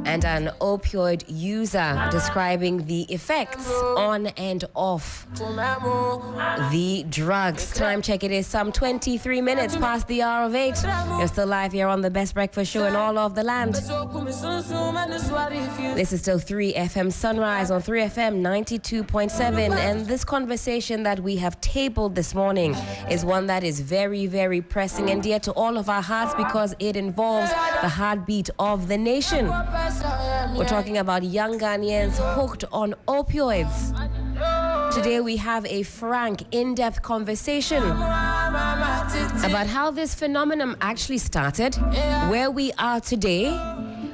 and an opioid user describing the effects on and off the drugs. Time check, it is some 23 minutes past the hour of 8. You're still live here on the best breakfast show in all of the land. This is still 3FM Sunrise on 3FM 92.7, and this conversation that we have tabled this morning is one that is very, very pressing and dear to all of our hearts because it involves the heartbeat of the nation. We're talking about young Ghanaians hooked on opioids. Today we have a frank, in-depth conversation about how this phenomenon actually started, where we are today,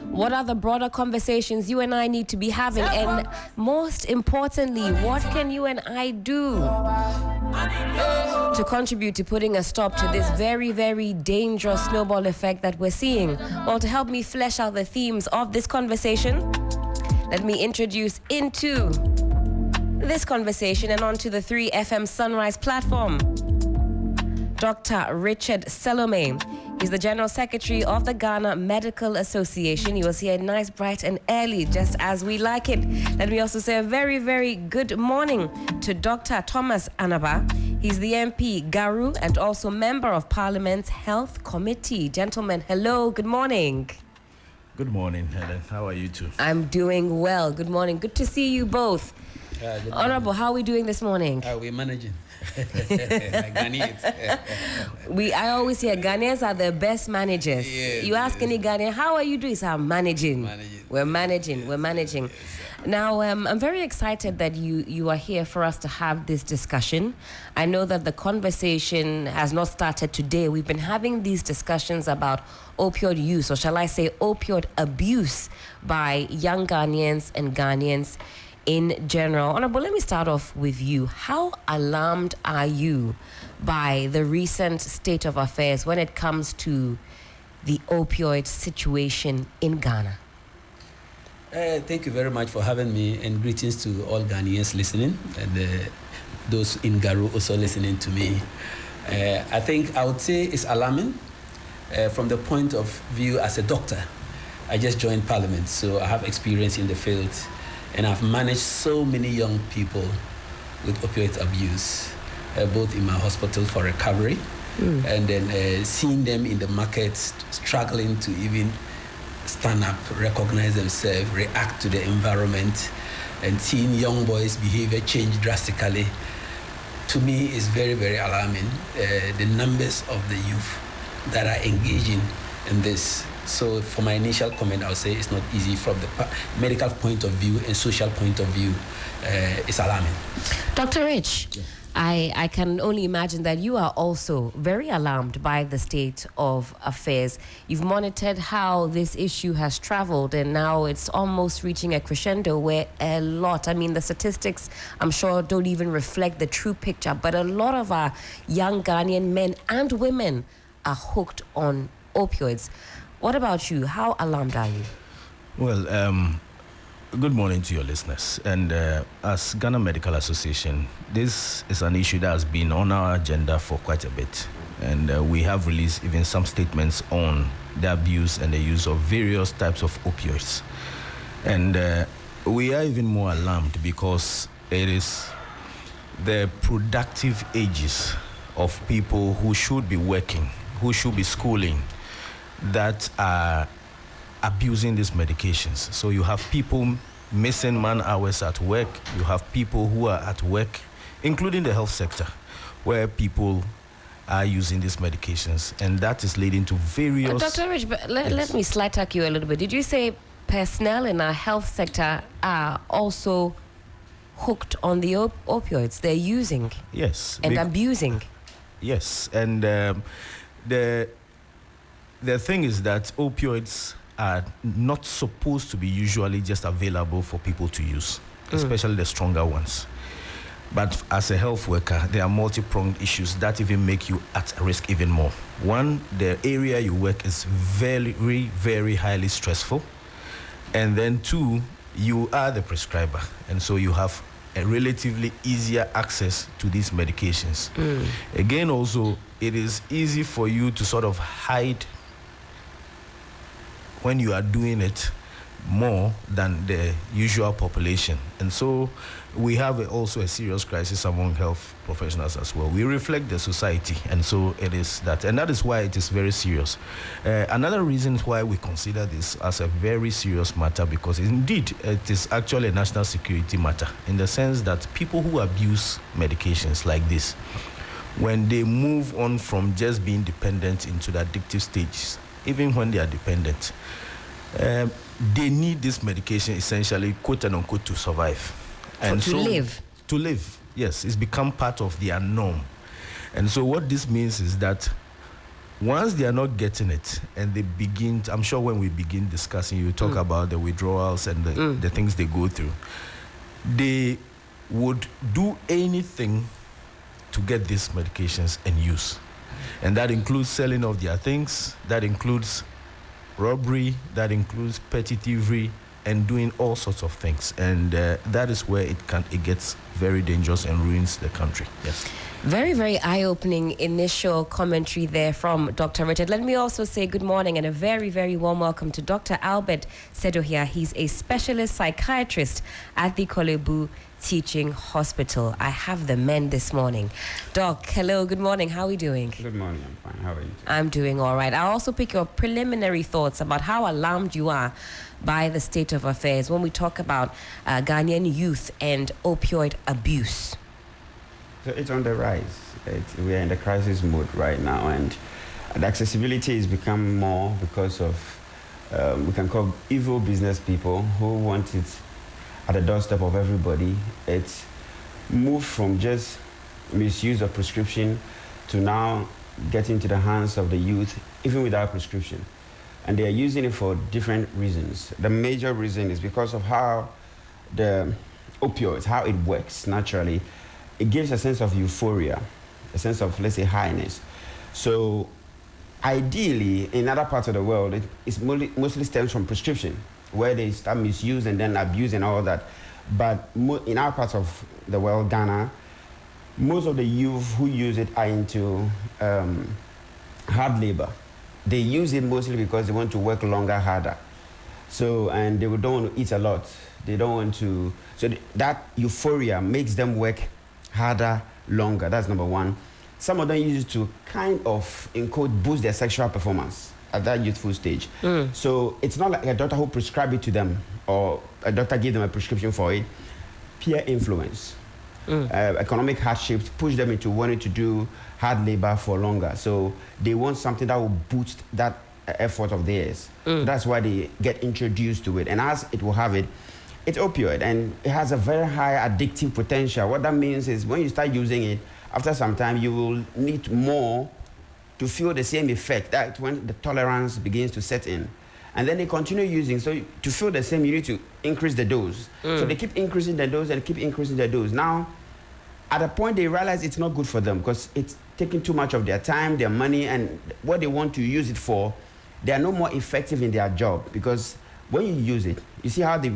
what are the broader conversations you and I need to be having, and most importantly, what can you and I do to contribute to putting a stop to this very, very dangerous snowball effect that we're seeing? Well, to help me flesh out the themes of this conversation, let me introduce into this conversation and onto the 3FM Sunrise platform, Dr. Richard Salome. He's the General Secretary of the Ghana Medical Association. He was here nice, bright and early, just as we like it. Let me also say a very, very good morning to Dr. Thomas Anaba. He's the MP, Garu, and also member of Parliament's Health Committee. Gentlemen, hello, good morning. Good morning, Helen. How are you two? I'm doing well. Good morning. Good to see you both. Honorable, how are we doing this morning? We're managing. Ghanaians. I always hear Ghanaians are the best managers. Yes, you ask any Ghanaian, how are you doing? So I'm managing. We're managing. Yes. Now, I'm very excited that you are here for us to have this discussion. I know that the conversation has not started today. We've been having these discussions about opioid use, or shall I say opioid abuse, by young Ghanaians and Ghanaians in general. Honorable, let me start off with you. How alarmed are you by the recent state of affairs when it comes to the opioid situation in Ghana? Thank you very much for having me, and greetings to all Ghanaians listening, and those in Garu also listening to me. I think I would say it's alarming from the point of view as a doctor. I just joined Parliament, so I have experience in the field, and I've managed so many young people with opioid abuse, both in my hospital for recovery, and then seeing them in the market struggling to even stand up, recognize themselves, react to the environment, and seeing young boys' behavior change drastically, to me is very, very alarming. The numbers of the youth that are engaging in this. So for my initial comment, I would say it's not easy from the medical point of view and social point of view. It's alarming. Dr. Rich, yeah. I can only imagine that you are also very alarmed by the state of affairs. You've monitored how this issue has traveled, and now it's almost reaching a crescendo where the statistics, I'm sure, don't even reflect the true picture, but a lot of our young Ghanaian men and women are hooked on opioids. What about you? How alarmed are you? Well, good morning to your listeners. And as Ghana Medical Association, this is an issue that has been on our agenda for quite a bit. And we have released even some statements on the abuse and the use of various types of opioids. And we are even more alarmed because it is the productive ages of people who should be working, who should be schooling, that are abusing these medications. So you have people missing man hours at work. You have people who are at work, including the health sector, where people are using these medications, and that is leading to various... Dr. Rich, but let me slight tack you a little bit. Did you say personnel in our health sector are also hooked on the opioids they're using? Yes. And abusing? Yes, and the thing is that opioids are not supposed to be usually just available for people to use, especially the stronger ones. But as a health worker, there are multi-pronged issues that even make you at risk even more. One, the area you work is very, very highly stressful. And then two, you are the prescriber. And so you have a relatively easier access to these medications. Again, also, it is easy for you to sort of hide when you are doing it, more than the usual population. And so we have also a serious crisis among health professionals as well. We reflect the society, and so it is that. And that is why it is very serious. Another reason why we consider this as a very serious matter, because indeed it is actually a national security matter, in the sense that people who abuse medications like this, when they move on from just being dependent into the addictive stages, even when they are dependent, they need this medication essentially, quote and unquote, to survive. And to live. To live, yes. It's become part of their norm. And so what this means is that once they are not getting it, and they begin, I'm sure when we begin discussing, you talk about the withdrawals and the things they go through, they would do anything to get these medications and use. And that includes selling of their things, that includes robbery, that includes petty thievery, and doing all sorts of things. And that is where it gets very dangerous and ruins the country. Yes. Very, very eye-opening initial commentary there from Dr. Richard. Let me also say good morning and a very, very warm welcome to Dr. Albert Sedohia. He's a specialist psychiatrist at the Kolebu Teaching Hospital. I have the men this morning. Doc, hello, good morning. How are we doing? Good morning, I'm fine. How are you? I'm doing all right. I'll also pick your preliminary thoughts about how alarmed you are by the state of affairs when we talk about Ghanaian youth and opioid abuse. So it's on the rise. We are in the crisis mode right now, and the accessibility has become more because of, we can call evil business people who want it at the doorstep of everybody. It's moved from just misuse of prescription to now getting into the hands of the youth, even without prescription. And they are using it for different reasons. The major reason is because of how the opioids, how it works naturally. It gives a sense of euphoria, a sense of, let's say, highness. So ideally, in other parts of the world, it mostly stems from prescription, where they start misuse and then abuse and all that. But in our parts of the world, Ghana, most of the youth who use it are into hard labor. They use it mostly because they want to work longer, harder. So, and they don't want to eat a lot. They don't want to, so that euphoria makes them work harder, longer. That's number one. Some of them use it to kind of, in quote, boost their sexual performance at that youthful stage. So it's not like a doctor who prescribed it to them or a doctor gave them a prescription for it. Peer influence, economic hardships push them into wanting to do hard labor for longer. So they want something that will boost that effort of theirs. So that's why they get introduced to it. And as it will have it, it's opioid, and it has a very high addictive potential. What that means is when you start using it, after some time, you will need more to feel the same effect. That's when the tolerance begins to set in. And then they continue using. So to feel the same, you need to increase the dose. So they keep increasing the dose and keep increasing the dose. Now, at a point, they realize it's not good for them because it's taking too much of their time, their money, and what they want to use it for, they are no more effective in their job. Because when you use it, you see how they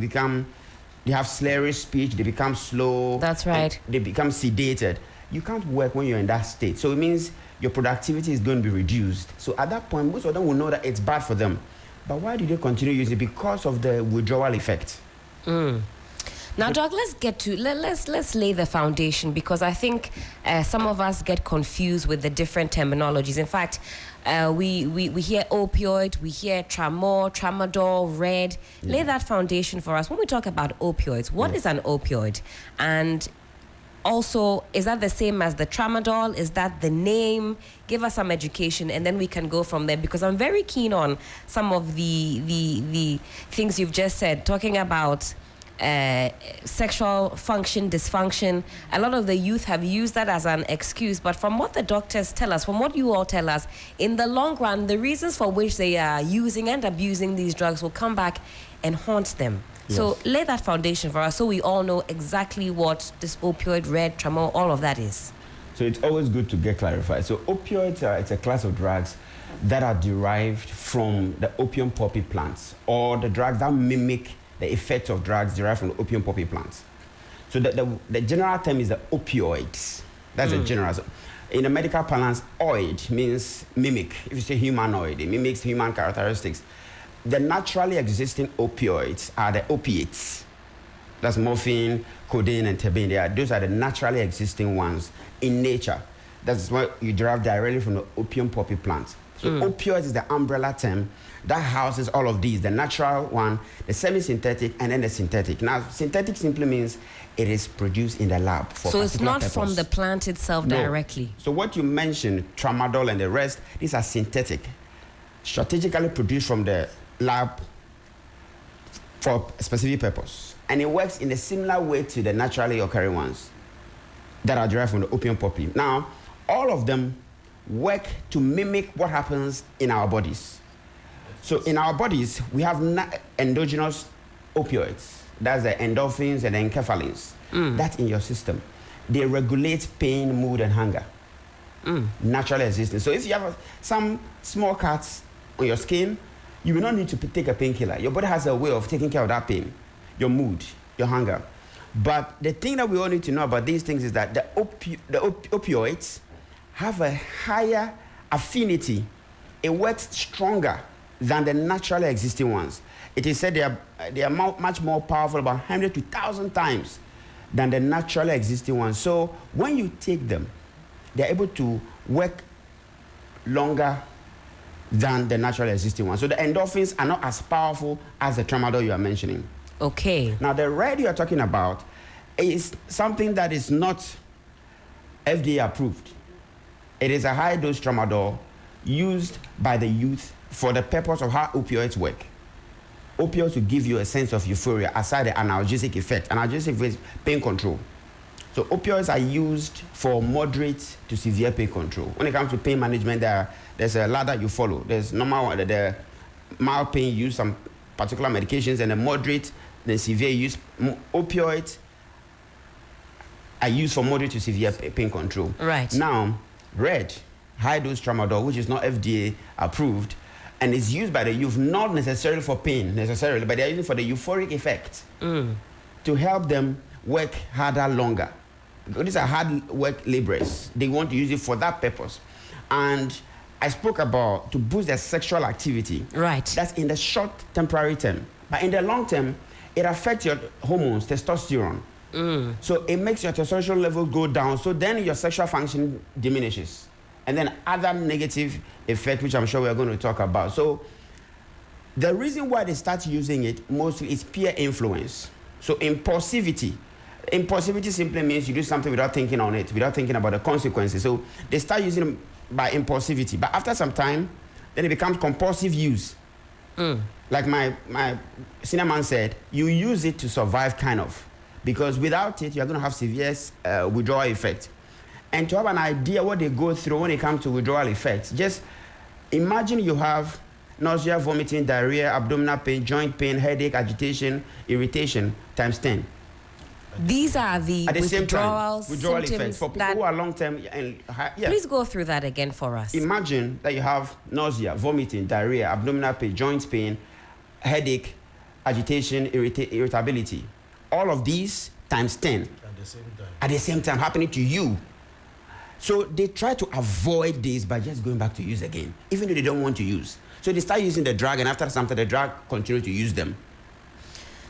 have slurry speech, they become slow. That's right. They become sedated. You can't work when you're in that state. So it means your productivity is going to be reduced. So at that point, most of them will know that it's bad for them. But why do they continue using it? Because of the withdrawal effect. Now, Doc, let's lay the foundation, because I think some of us get confused with the different terminologies. In fact, we hear opioid, we hear tramadol, red. Lay that foundation for us. When we talk about opioids, what is an opioid? And also, is that the same as the tramadol? Is that the name? Give us some education, and then we can go from there, because I'm very keen on some of the things you've just said, talking about sexual function, dysfunction. A lot of the youth have used that as an excuse, but from what the doctors tell us, from what you all tell us, in the long run, the reasons for which they are using and abusing these drugs will come back and haunt them. Yes. So lay that foundation for us so we all know exactly what this opioid, red, tramadol, all of that is. So it's always good to get clarified. So opioids it's a class of drugs that are derived from the opium poppy plants, or the drugs that mimic the effects of drugs derived from the opium poppy plants. So the general term is the opioids. That's the general. So in the medical parlance, oid means mimic. If you say humanoid, it mimics human characteristics. the naturally existing opioids are the opiates. That's morphine, codeine, and terpene. Those are the naturally existing ones in nature. That's what you derive directly from the opium poppy plant. So opioids is the umbrella term that houses all of these, the natural one, the semi-synthetic, and then the synthetic. Now, synthetic simply means it is produced in the lab for So it's not purpose. from the plant itself No. directly? So what you mentioned, tramadol and the rest, these are synthetic, strategically produced from the lab for a specific purpose. And it works in a similar way to the naturally occurring ones that are derived from the opium poppy. Now, all of them work to mimic what happens in our bodies. So in our bodies, we have endogenous opioids. That's the endorphins and the enkephalins. That's in your system. They regulate pain, mood, and hunger. Naturally existing. So if you have some small cuts on your skin, you will not need to take a painkiller. Your body has a way of taking care of that pain, your mood, your hunger. But the thing that we all need to know about these things is that the opioids have a higher affinity. It works stronger than the naturally existing ones. It is said they are much more powerful, about 100 to 1,000 times than the naturally existing ones. So when you take them, they're able to work longer than the naturally existing ones. So the endorphins are not as powerful as the tramadol you are mentioning. Okay. Now the red you are talking about is something that is not FDA approved. It is a high dose tramadol used by the youth for the purpose of how opioids work. Opioids will give you a sense of euphoria aside the analgesic effect. Analgesic is pain control. So opioids are used for moderate to severe pain control. When it comes to pain management, there's a ladder you follow. There's normal one, the mild pain, you use some particular medications, and the moderate, the severe use. Opioids are used for moderate to severe pain control. Right. Now, red, high dose tramadol, which is not FDA approved, and is used by the youth not necessarily for pain, but they're using for the euphoric effect to help them work harder, longer. Because these are hard work laborers. They want to use it for that purpose. And I spoke about to boost their sexual activity. Right. That's in the short temporary term. But in the long term, it affects your hormones, testosterone. So it makes your testosterone level go down. So then your sexual function diminishes. And then other negative effects, which I'm sure we're going to talk about. So the reason why they start using it mostly is peer influence. So impulsivity. Impulsivity simply means you do something without thinking on it, without thinking about the consequences. So they start using them by impulsivity. But after some time, then it becomes compulsive use. Like my senior man said, you use it to survive, kind of. Because without it, you're going to have severe withdrawal effect. And to have an idea what they go through when it comes to withdrawal effects, just imagine you have nausea, vomiting, diarrhea, abdominal pain, joint pain, headache, agitation, irritation, times 10. These are the At the same withdrawal time, withdrawal effects symptoms for people that... who are long-term. Please go through that again for us. Imagine that you have nausea, vomiting, diarrhea, abdominal pain, joint pain, headache, agitation, irritability. All of these times 10 at the same time happening to you. So they try to avoid this by just going back to use again, even though they don't want to use. So they start using the drug, and after some time, the drug continue to use them.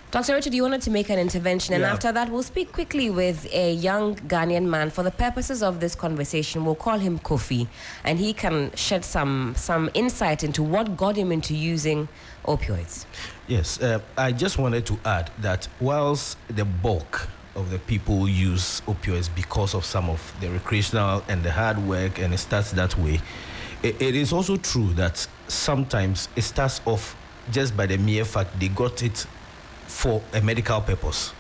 Dr. Richard, you wanted to make an intervention, and after that, we'll speak quickly with a young Ghanaian man. For the purposes of this conversation, we'll call him Kofi, and he can shed some insight into what got him into using opioids. Yes, I just wanted to add that whilst the bulk of the people use opioids because of some of the recreational and the hard work, and it starts that way, it is also true that sometimes it starts off just by the mere fact they got it for a medical purpose.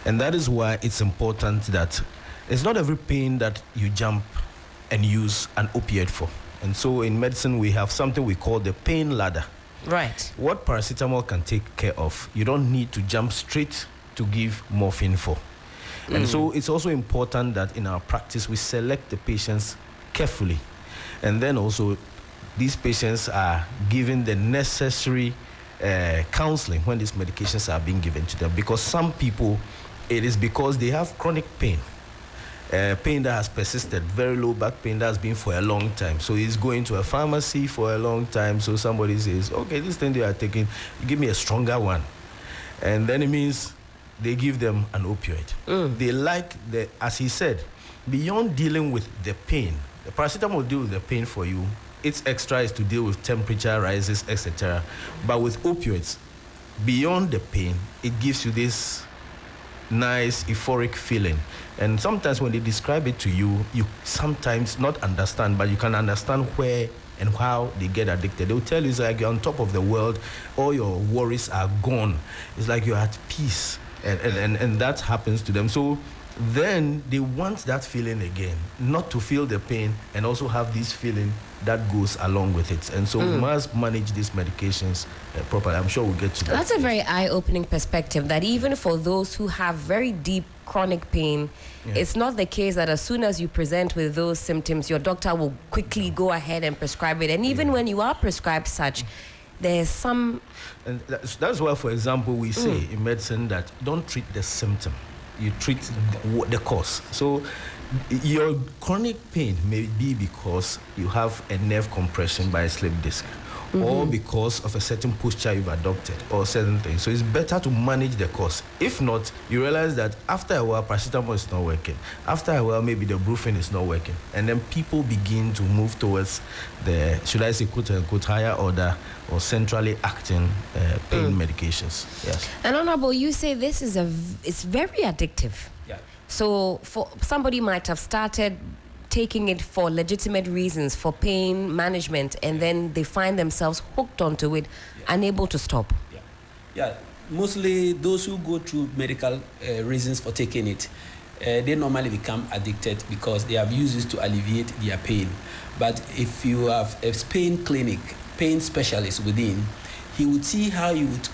And that is why it's important that it's not every pain that you jump and use an opioid for. And so in medicine, we have something we call the pain ladder. Right. What paracetamol can take care of, you don't need to jump straight to give morphine for. And so it's also important that in our practice, we select the patients carefully. And then also, these patients are given the necessary counseling when these medications are being given to them. Because some people, it is because they have chronic pain. pain that has persisted, very low back pain that's been for a long time. So he's going to a pharmacy for a long time. So somebody says, okay, this thing they are taking, give me a stronger one. And then it means they give them an opioid. They like as he said, beyond dealing with the pain, the paracetamol will deal with the pain for you. Its extra is to deal with temperature rises, etc. But with opioids, beyond the pain, it gives you this nice euphoric feeling. And sometimes when they describe it to you, you sometimes not understand, but you can understand where and how they get addicted. They'll tell you it's like you're on top of the world, all your worries are gone. It's like you're at peace. And that happens to them. So then they want that feeling again, not to feel the pain and also have this feeling that goes along with it. And so we must manage these medications properly. I'm sure we'll get to that. That's a very eye-opening perspective, that even for those who have very deep chronic pain, it's not the case that as soon as you present with those symptoms, your doctor will quickly go ahead and prescribe it. And even when you are prescribed such, there's some... And that's why, for example, we say in medicine that don't treat the symptom. You treat the cause. So your chronic pain may be because you have a nerve compression by a slip disc, or because of a certain posture you've adopted, or certain things. So it's better to manage the cause. If not, you realize that after a while, paracetamol is not working. After a while, maybe the brufen is not working. And then people begin to move towards the, should I say, quote unquote, higher order or centrally acting pain medications. Yes. And Honorable, you say this is it's very addictive. Yeah. So for somebody might have started taking it for legitimate reasons, for pain management, and then they find themselves hooked onto it, unable to stop. Yeah. Mostly those who go through medical reasons for taking it, they normally become addicted because they have used it to alleviate their pain. But if you have a pain clinic, pain specialist within, he would see how you would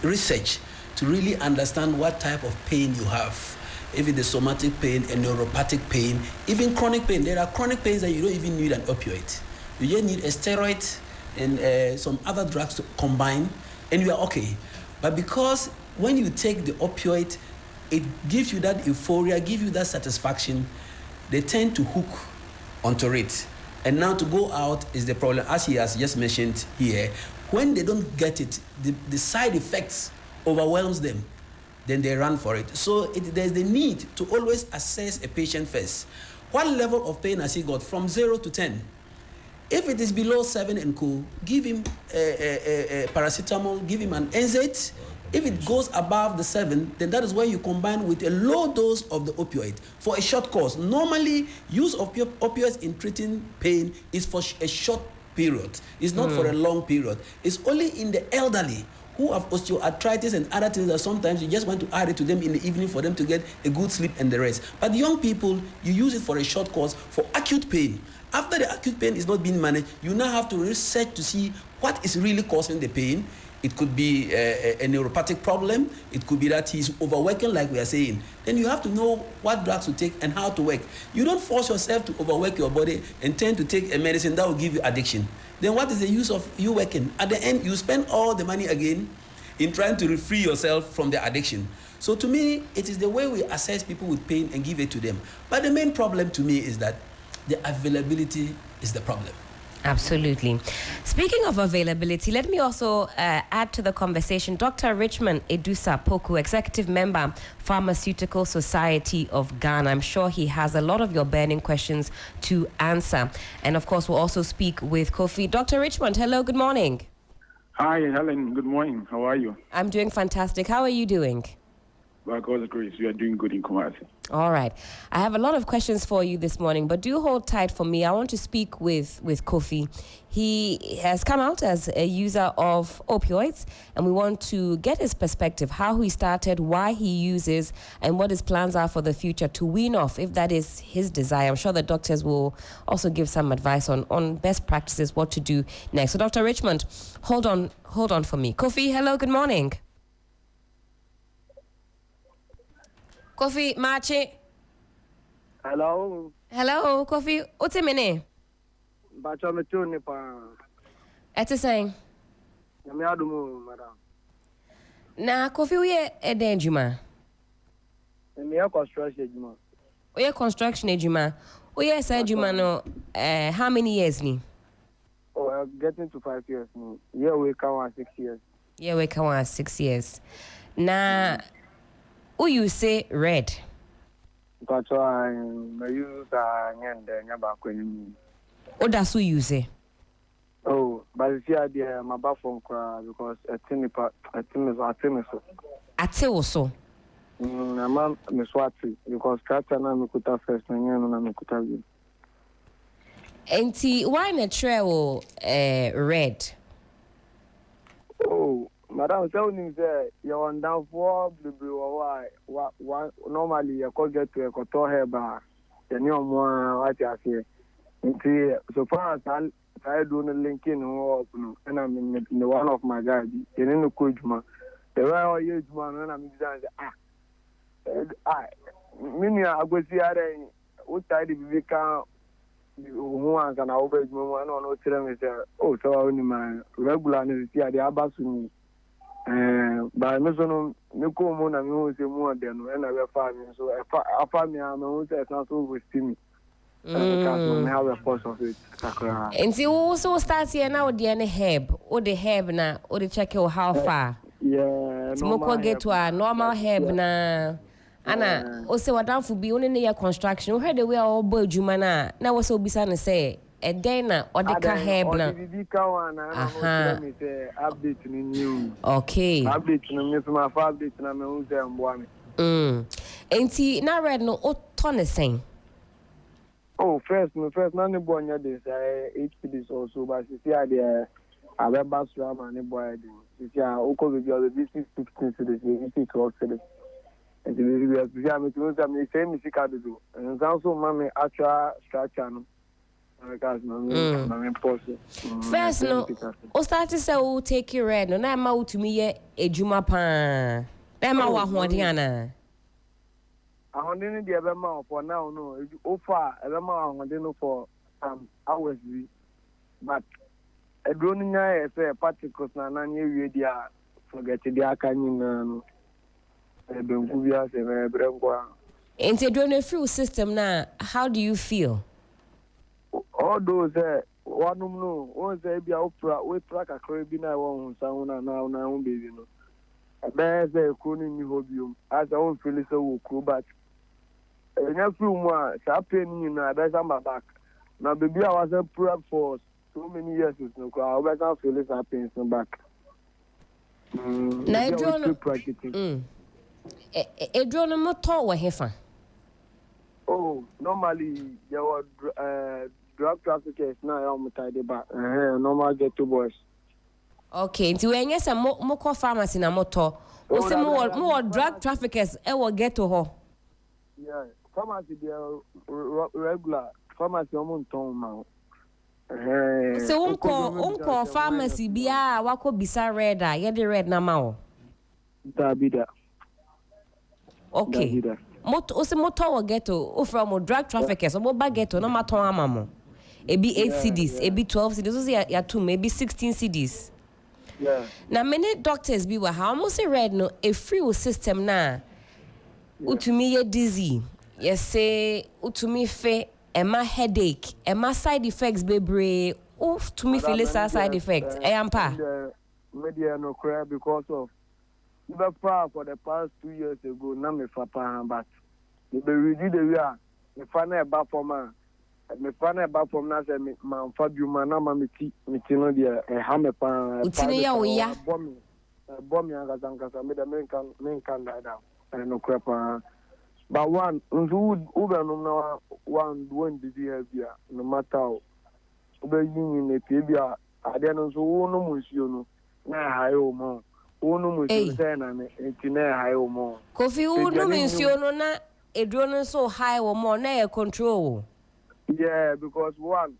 research to really understand what type of pain you have. If it's a somatic pain, a neuropathic pain, even chronic pain. There are chronic pains that you don't even need an opioid. You just need a steroid and some other drugs to combine, and you are okay. But because when you take the opioid, it gives you that euphoria, gives you that satisfaction, they tend to hook onto it. And now to go out is the problem, as he has just mentioned here. When they don't get it, the side effects overwhelms them. Then they run for it. So there's the need to always assess a patient first. What level of pain has he got from 0 to 10? If it is below 7 and cool, give him a paracetamol, give him an NSAID. If it goes above the 7, then that is where you combine with a low dose of the opioid for a short course. Normally, use of opioids in treating pain is for a short period. It's not for a long period. It's only in the elderly who have osteoarthritis and other things that sometimes you just want to add it to them in the evening for them to get a good sleep and the rest. But young people, you use it for a short course for acute pain. After the acute pain is not being managed, you now have to research to see what is really causing the pain. It could be a neuropathic problem. It could be that he's overworking, like we are saying. Then you have to know what drugs to take and how to work. You don't force yourself to overwork your body and tend to take a medicine that will give you addiction. Then what is the use of you working? At the end, you spend all the money again in trying to free yourself from the addiction. So to me, it is the way we assess people with pain and give it to them. But the main problem to me is that the availability is the problem. Absolutely. Speaking of availability, let me also add to the conversation Dr. Richmond Edusa Poku, Executive Member, Pharmaceutical Society of Ghana. I'm sure he has a lot of your burning questions to answer. And of course, we'll also speak with Kofi. Dr. Richmond, hello, good morning. Hi, Helen. Good morning. How are you? I'm doing fantastic. How are you doing? By God's grace, we are doing good in Kumasi. All right. I have a lot of questions for you this morning, but do hold tight for me. I want to speak with Kofi. He has come out as a user of opioids, and we want to get his perspective, how he started, why he uses, and what his plans are for the future to wean off, if that is his desire. I'm sure the doctors will also give some advice on best practices, what to do next. So, Dr. Richmond, hold on for me. Kofi, hello, good morning. Kofi Machi. Hello. Hello, Kofi. What's your name? Bacha me tune pa. Ete saying. Na me adumu madam. Na Kofi we e den juma. Me ya construction juma. Oye construction ejuma. Oye sa ejuma no how many years ni? Oh, I'm getting to 5 years now. Yeah, we come on 6 years. Yeah, we come on 6 years. Na who you say red? But I use and then about when. What does who you say? Oh, but see, I did my bathroom cry because a tiny part, a tiny so. Ate also. I'm Miss Watty because Catana Mikuta first and Mikuta. Enti why na trail red? Oh, Madam, tell me that you're on down for blue. Why normally you could get to a cotor hair bar. Then you're more what you say. So far as I do the linking and I'm in the one of my guys. You know, Kujma. The way I use man and I'm examining. Mini I go see what I did become. Who can obey me? I don't know. Tell me, oh, so only my regular necessity. The Abbasuni. By Mason, Nico Mona, who say more than when I were farming. So I found me, I'm a not so with me. I have a force of it. And see, also starts here now. The any herb, or the herb na, or the check how far. Yeah, Smoke get to a normal herb na. Anna, also what down for be only near construction. We heard the way all boy Jumana. Now was so beside say a dana or the car herb na. Update new. Okay. Update no me my update na me who say am Ain't he na red no o ton saying. Oh, first, none of boy this 8 cities also, but you see, I have bass ram and a boy. You see, I will be the business 16 cities, you see, 12 cities. And we are the same music I do. And also, mammy, actual structure. Because my person. First, no, o start to say, oh, take your red, no, na ma to me a juma pan. Then ma wa Hwadiana. I didn't the other mouth for now, no. Offer a mouth for hours. But a droning eye, say, particles, and I knew you forget the canyon. Into doing a fuel system now, how do you feel? All those one no, one say be opera, we track a Caribbean one sound now, baby. A bear say, crooning you hobium, as I won't feel so cool, but a few more, sharpening in a better my back. Now, baby, I wasn't prep for so many years, no crowd, I can't feel it happens no back. Now, drone. A drone motor were hefa. Oh, normally there were drug traffickers now I'm tidy back. Normal get two boys. Okay, so when yes a more pharmacy na motor. O say more drug traffickers e will get to her. Yeah, pharmacy they regular. Pharmacy on town now. So unko pharmacy bia wako bisa red a ye the red na ma o. Dabida. Okay. Motor will get to from drug traffickers, or bag get to no matter amamo. Ebi 8 CDs, ebi 12 CDs, so ya 2, maybe 16 CDs. Yeah. Now many doctors be how almost a red no a free system na. Utumi ye dizzy. Yes say utumi fe ema headache, ema side effects bebre. Oof to me feel side effects. Ampa. Media no cry because of for the past 2 years ago, now me papa, but the read the way me find about for man. Me find about from now say me man Fabio man na me ti no dia e ha me pa. Utini ya oya. Bomb ya kazanka me the men can die down. And no crap. But one who no one did you have no matter how. Ube yin in the pia adeno so no musio no na hayo mo. Unu musio na etine hayo mo. Kofi unu musio no na edro so high or more na control. Yeah, because one,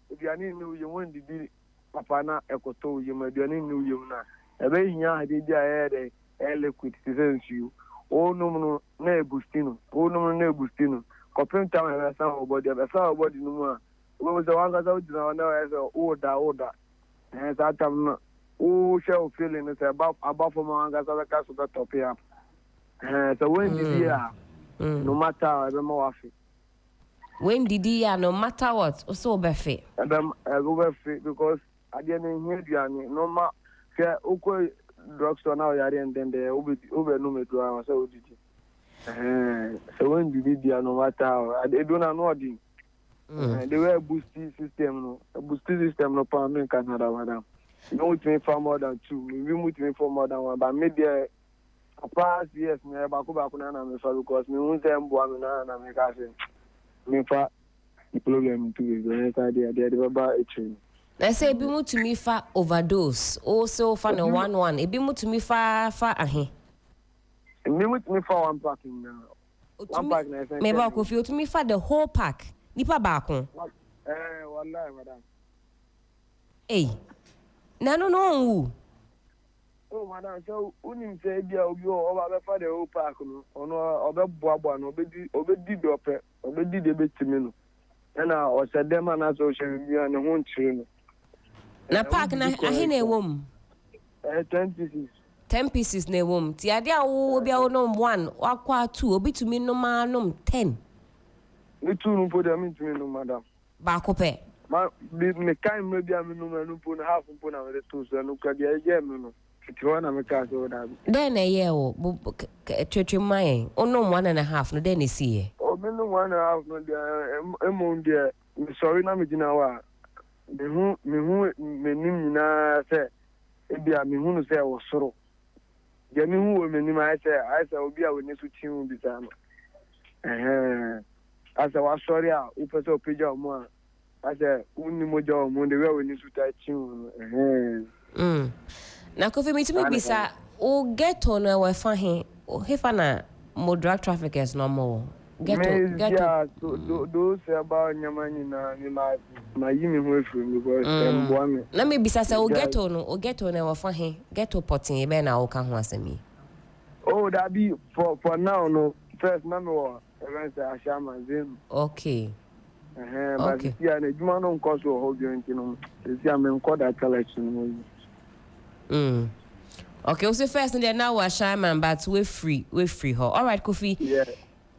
if you are new, you won't be papa na ekoto you may be new you na. Ebe hinya de dia e liquid sense you. O no na ebustino. O no na ebustino. Kopem time na sa obody, na sa obody no mu a. We was the one that out na as order. And that time no. O shall feeling is about for my anga sa ka so top here. So when the dia no matter the more When did he no matter what, also be fit. Go fit because I didn't hear you no ma ke uko drugstore now yare and then the over no me do am so did so when did you no matter how I don't know they were boosting system no pa me Canada madam. No with me for more than 2, we with me for more than 1 but maybe past years me ba ko na me for because me won say mbo am na me ka say me fa the problem too is the baba eating. Let's say be mu to me fa overdose. Also fa no 1 e be mu to me fa ahe. Me with me for 1 pack now. 1 pack na say. Me ba ko fi to me fa the whole pack. Nipa ba ko. Wallahi madam. Eh. Na no. Oh madam, so unim say dia obi o ba fa the whole pack no. Ono obeboabo no obedi dope, obedi de betimi no. Na o se dem na so she bia ne ho nchire no. Na pack na ahe na ewom. 10 pieces. 10 pieces na ewom. Ti ade a wo bia wo nom 1, wakwa 2, obi to me no ma nom 10. Me too no put them into me no madam. Ba ko pe. Ma me kan me bia me no po na half po na me to so no ka dia je me no. Ti wana me ka so da. Then na ye wo twetwe mai. Onom 1.5 no then e see. O me no 1.5 no dia emon dia. Me sorry na me gina wa. Me hu me nim nyina se e bia me hu no se wo soro. Dia me hu wo me nim ai se obi a we ne su tin bi sa no. Asa wa sorry a u pese o peja o mo asa unni mo ja o mo de we ni su ta chin na ko fi mi to me bisa o ghetto no we fa he o hefa na mo drug traffickers no mo ghetto do se about nyama ni na ni ma yi mi ho efiri because mbo me na me bisa say o ghetto no we fa he ghetto potin e be na o ka ho asemi oh that be for now no first na me wo okay. But yeah, the human on cost will hold you into I'm called that collection. Okay, also first and then now we're shaman, but we're free. All right, Kofi. Yeah.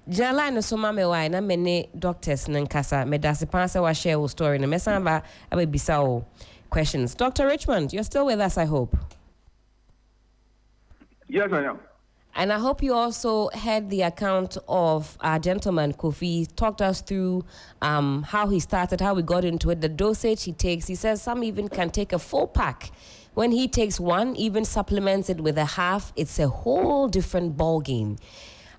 Jala no so mame why na many doctors nankasa me dase panse wa share wo story no mesamba abebisa o questions. Dr. Richmond, you're still with us, I hope. Yes, I am. And I hope you also heard the account of our gentleman, Kofi. He talked us through how he started, how we got into it, the dosage he takes. He says some even can take a full pack. When he takes 1, even supplements it with a half, it's a whole different ball game.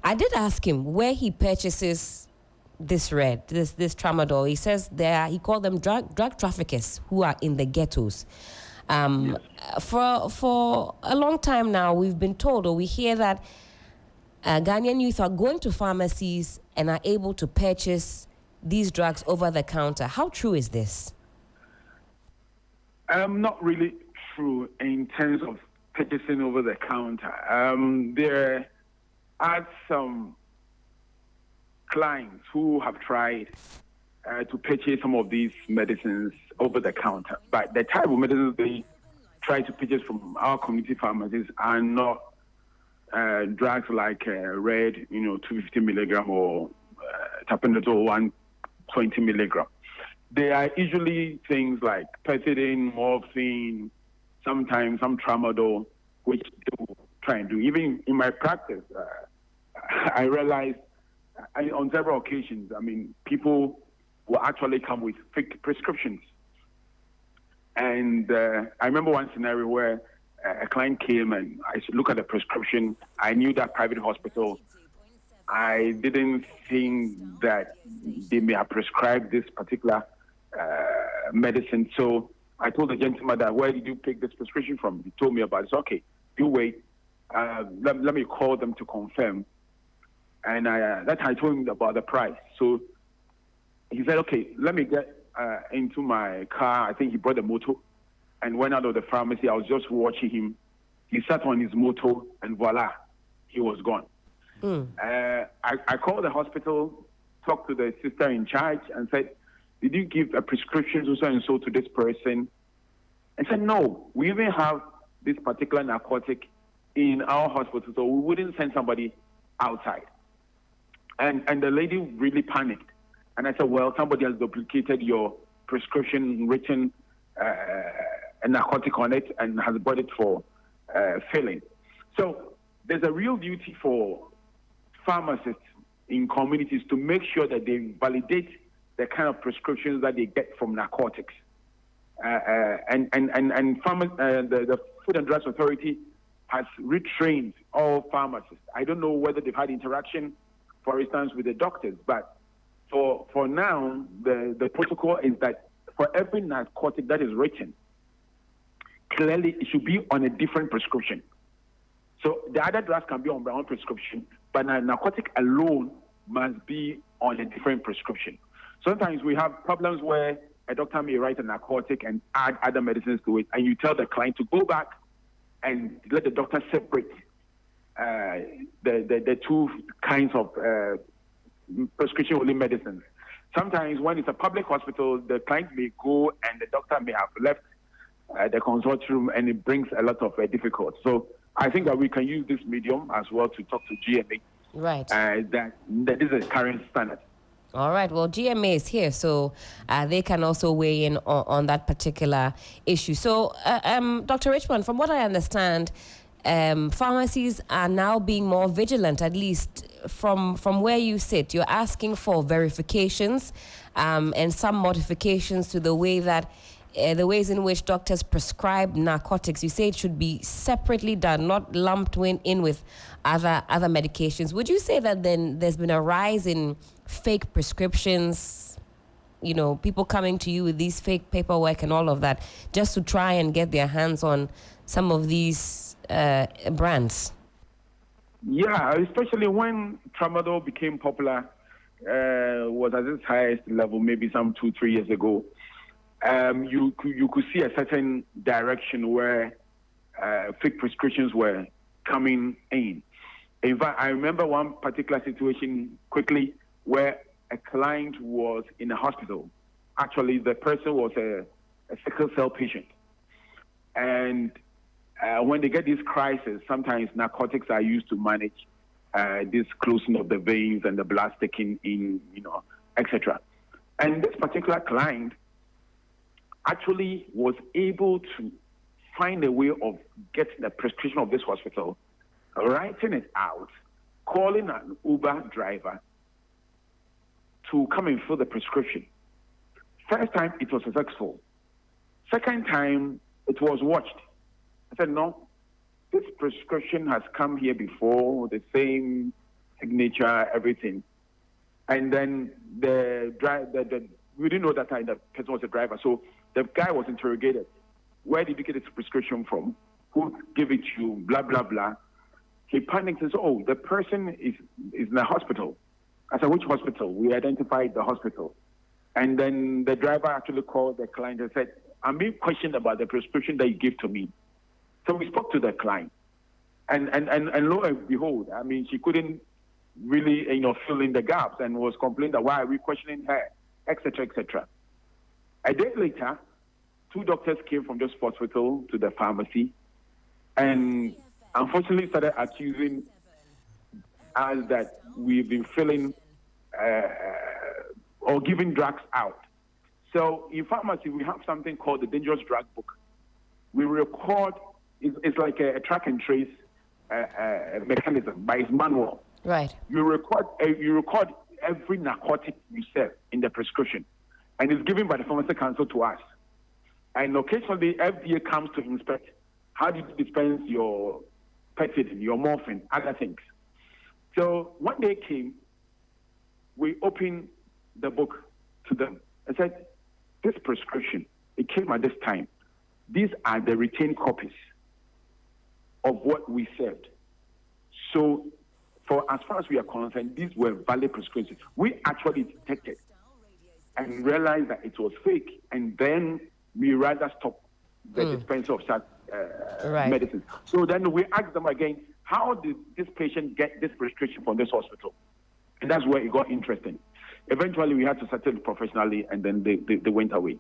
I did ask him where he purchases this tramadol. He says he called them drug traffickers who are in the ghettos. For a long time now, we've been told or we hear that Ghanaian youth are going to pharmacies and are able to purchase these drugs over the counter. How true is this? Not really true in terms of purchasing over the counter. There are some clients who have tried to purchase some of these medicines over the counter. But the type of medicines they try to purchase from our community pharmacies are not drugs like red, 250 milligram or tapentadol 120 milligram. They are usually things like pethidine, morphine, sometimes some tramadol, which they will try and do. Even in my practice, I realized on several occasions, people will actually come with fake prescriptions. And I remember one scenario where a client came and I should look at the prescription. I knew that private hospital. I didn't think that they may have prescribed this particular medicine. So I told the gentleman that, where did you pick this prescription from? He told me about it. So, okay, you wait. Let me call them to confirm. And that I told him about the price. So he said, okay, let me get into my car. I think he brought the motor and went out of the pharmacy. I was just watching him. He sat on his motor and voila, he was gone. I called the hospital, talked to the sister in charge and said, did you give a prescription to so-and-so to this person? And said, no, we even have this particular narcotic in our hospital, so we wouldn't send somebody outside. And the lady really panicked. And I said, well, somebody has duplicated your prescription, written a narcotic on it, and has bought it for filling. So there's a real duty for pharmacists in communities to make sure that they validate the kind of prescriptions that they get from narcotics. The Food and Drugs Authority has retrained all pharmacists. I don't know whether they've had interaction, for instance, with the doctors, but for now, the protocol is that for every narcotic that is written, clearly it should be on a different prescription. So the other drugs can be on their own prescription, but a narcotic alone must be on a different prescription. Sometimes we have problems where a doctor may write a narcotic and add other medicines to it, and you tell the client to go back and let the doctor separate the two kinds of prescription-only medicines. Sometimes when it's a public hospital, the client may go and the doctor may have left the consult room, and it brings a lot of difficulty. So I think that we can use this medium as well to talk to GMA. Right. That is the current standard. All right. Well, GMA is here, so they can also weigh in on that particular issue. So, Dr. Richmond, from what I understand, pharmacies are now being more vigilant, at least from where you sit. You're asking for verifications and some modifications to the way that the ways in which doctors prescribe narcotics. You say it should be separately done, not lumped in with other medications. Would you say that then there's been a rise in fake prescriptions, people coming to you with these fake paperwork and all of that, just to try and get their hands on some of these brands? Yeah, especially when tramadol became popular, was at its highest level maybe some 2-3 years ago. You could see a certain direction where fake prescriptions were coming in. In fact, I remember one particular situation quickly where a client was in a hospital. Actually, the person was a sickle cell patient. And when they get these crises, sometimes narcotics are used to manage this closing of the veins and the blood sticking in, etc. And this particular client actually was able to find a way of getting the prescription of this hospital, writing it out, calling an Uber driver to come and fill the prescription. First time, it was successful. Second time, it was watched. I said, no, this prescription has come here before, the same signature, everything. And then we didn't know that time the person was a driver. So the guy was interrogated. Where did you get this prescription from? Who gave it to you? Blah, blah, blah. He panicked and said, oh, the person is in a hospital. I said, which hospital? We identified the hospital. And then the driver actually called the client and said, I'm being questioned about the prescription that you gave to me. So we spoke to the client. And lo and behold, she couldn't really, fill in the gaps and was complaining that why are we questioning her, etc., etc. A day later, 2 doctors came from this hospital to the pharmacy and unfortunately started accusing us that we've been filling or giving drugs out. So in pharmacy, we have something called the dangerous drug book. We record, it's like a track and trace mechanism, but it's manual. Right. You record every narcotic you sell in the prescription, and it's given by the Pharmacy Council to us. And occasionally, FDA comes to inspect how do you dispense your pethidine, your morphine, other things. So one day came, we opened the book to them and said, this prescription, it came at this time. These are the retained copies of what we served. So for as far as we are concerned, these were valid prescriptions. We actually detected and realized that it was fake, and then we rather stop the dispense of such medicine. So then we asked them again, how did this patient get this prescription from this hospital? And that's where it got interesting. Eventually, we had to settle professionally, and then they went away.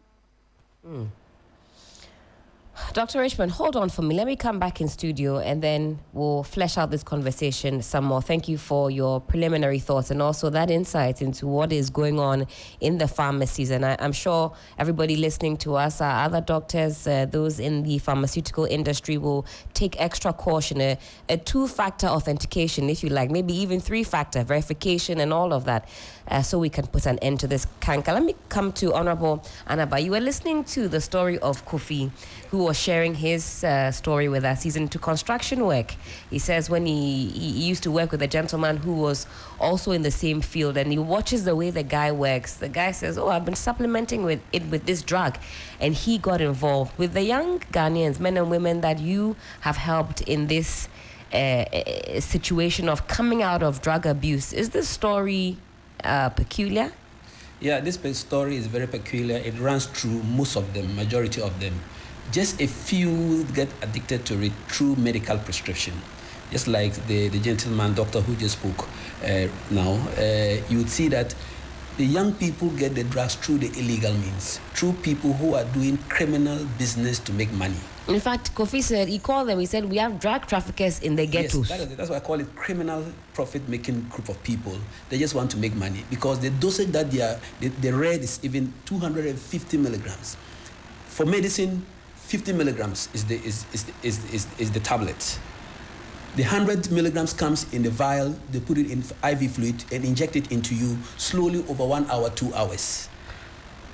Dr. Richmond, hold on for me. Let me come back in studio and then we'll flesh out this conversation some more. Thank you for your preliminary thoughts and also that insight into what is going on in the pharmacies. And I'm sure everybody listening to us, other doctors, those in the pharmaceutical industry will take extra caution, a two-factor authentication, if you like, maybe even three-factor verification and all of that, so we can put an end to this canker. Let me come to Honorable Anaba. You were listening to the story of Kofi, who was sharing his story with us. He's into construction work. He says when he used to work with a gentleman who was also in the same field, and he watches the way the guy works. The guy says, oh, I've been supplementing with this drug. And he got involved. With the young Ghanaians, men and women that you have helped in this situation of coming out of drug abuse, is this story peculiar? Yeah, this story is very peculiar. It runs through most of them, majority of them. Just a few get addicted to it through medical prescription. Just like the gentleman doctor who just spoke now, you would see that the young people get the drugs through the illegal means, through people who are doing criminal business to make money. In fact, Kofi said, he called them, he said, we have drug traffickers in the ghettos. Yes, that's why I call it criminal profit-making group of people. They just want to make money because the dosage that the red is even 250 milligrams. For medicine, 50 milligrams is the tablet. The 100 milligrams comes in the vial, they put it in IV fluid and inject it into you slowly over 1 hour, 2 hours.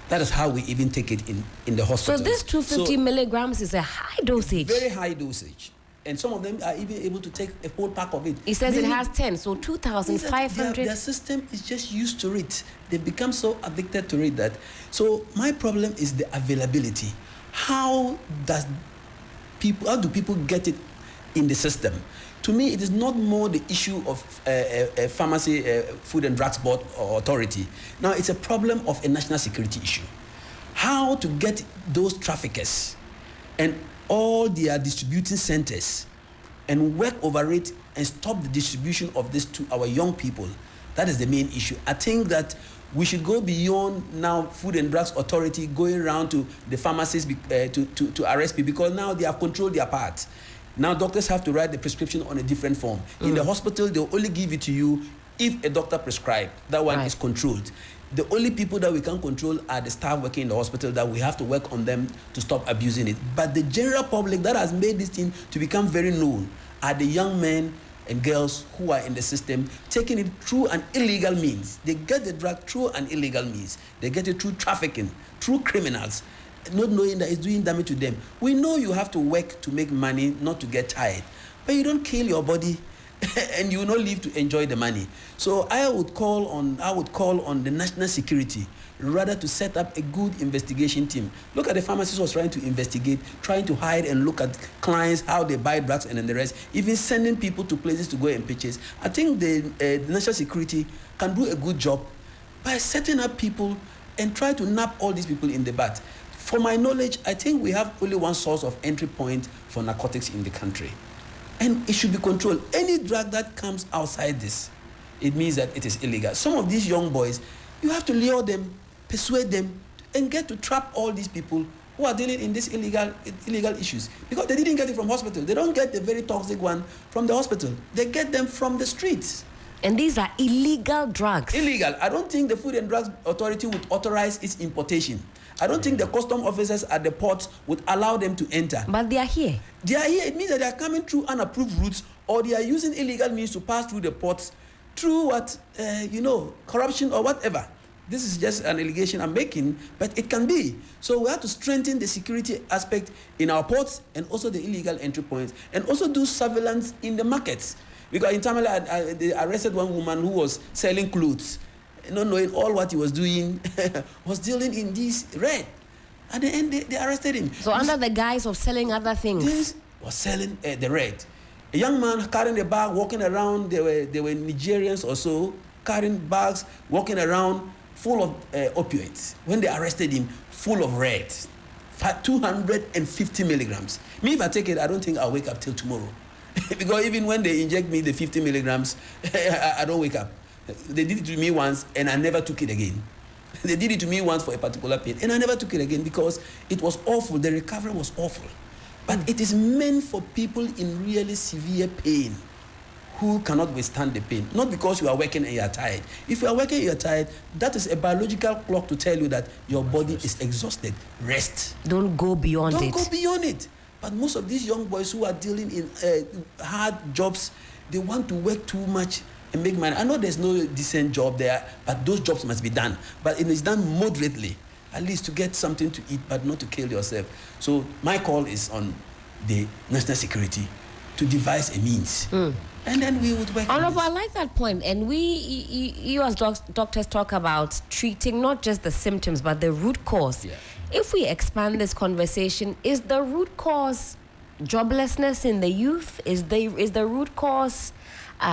That is how we even take it in the hospital. So this 250 milligrams is a high dosage? Very high dosage. And some of them are even able to take a whole pack of it. He says it has 10, so 2,500. Their system is just used to it. They've become so addicted to it that. So my problem is the availability. How do people get it in the system? To me, it is not more the issue of pharmacy, Food and Drugs Board or authority. Now, it's a problem of a national security issue. How to get those traffickers and all their distributing centers and work over it and stop the distribution of this to our young people. That is the main issue. I think that we should go beyond now Food and Drugs Authority going around to the pharmacies to arrest people because now they have controlled their part. Now doctors have to write the prescription on a different form. In the hospital, they'll only give it to you if a doctor prescribed. That one is controlled. The only people that we can control are the staff working in the hospital that we have to work on them to stop abusing it. But the general public that has made this thing to become very known are the young men and girls who are in the system taking it through an illegal means. They get the drug through an illegal means. They get it through trafficking, through criminals, not knowing that it's doing damage to them. We know you have to work to make money, not to get tired. But you don't kill your body and you will not live to enjoy the money. So I would call on the national security rather to set up a good investigation team. Look at the pharmacist was trying to investigate, trying to hide and look at clients, how they buy drugs and then the rest, even sending people to places to go and purchase. I think the national security can do a good job by setting up people and try to nab all these people in the bud. For my knowledge, I think we have only one source of entry point for narcotics in the country. And it should be controlled. Any drug that comes outside this, it means that it is illegal. Some of these young boys, you have to lure them, persuade them, and get to trap all these people who are dealing in these illegal issues. Because they didn't get it from hospital. They don't get the very toxic one from the hospital. They get them from the streets. And these are illegal drugs. Illegal. I don't think the Food and Drugs Authority would authorize its importation. I don't think the custom officers at the ports would allow them to enter. But they are here. They are here. It means that they are coming through unapproved routes or they are using illegal means to pass through the ports through corruption or whatever. This is just an allegation I'm making, but it can be. So we have to strengthen the security aspect in our ports and also the illegal entry points and also do surveillance in the markets. Because in Tamale, they arrested one woman who was selling clothes, not knowing all what he was doing, was dealing in this red. At the end, they arrested him. So under the guise of selling other things? This was selling the red. A young man carrying a bag, walking around, they were Nigerians or so, carrying bags, walking around, full of opioids. When they arrested him, full of red, 250 milligrams. Me, if I take it, I don't think I'll wake up till tomorrow. Because even when they inject me the 50 milligrams, I don't wake up. They did it to me once, and I never took it again. They did it to me once for a particular pain, and I never took it again because it was awful. The recovery was awful. But it is meant for people in really severe pain who cannot withstand the pain. Not because you are working and you are tired. If you are working and you are tired, that is a biological clock to tell you that your body is exhausted. Rest. Don't go beyond it. Don't go beyond it. But most of these young boys who are dealing in hard jobs, they want to work too much and make money. I know there's no decent job there, but those jobs must be done. But it is done moderately, at least to get something to eat, but not to kill yourself. So my call is on the national security to devise a means. And then we would work. Honorable, I like that point. And you as doctors talk about treating not just the symptoms, but the root cause. Yeah. If we expand this conversation, is the root cause joblessness in the youth? Is the root cause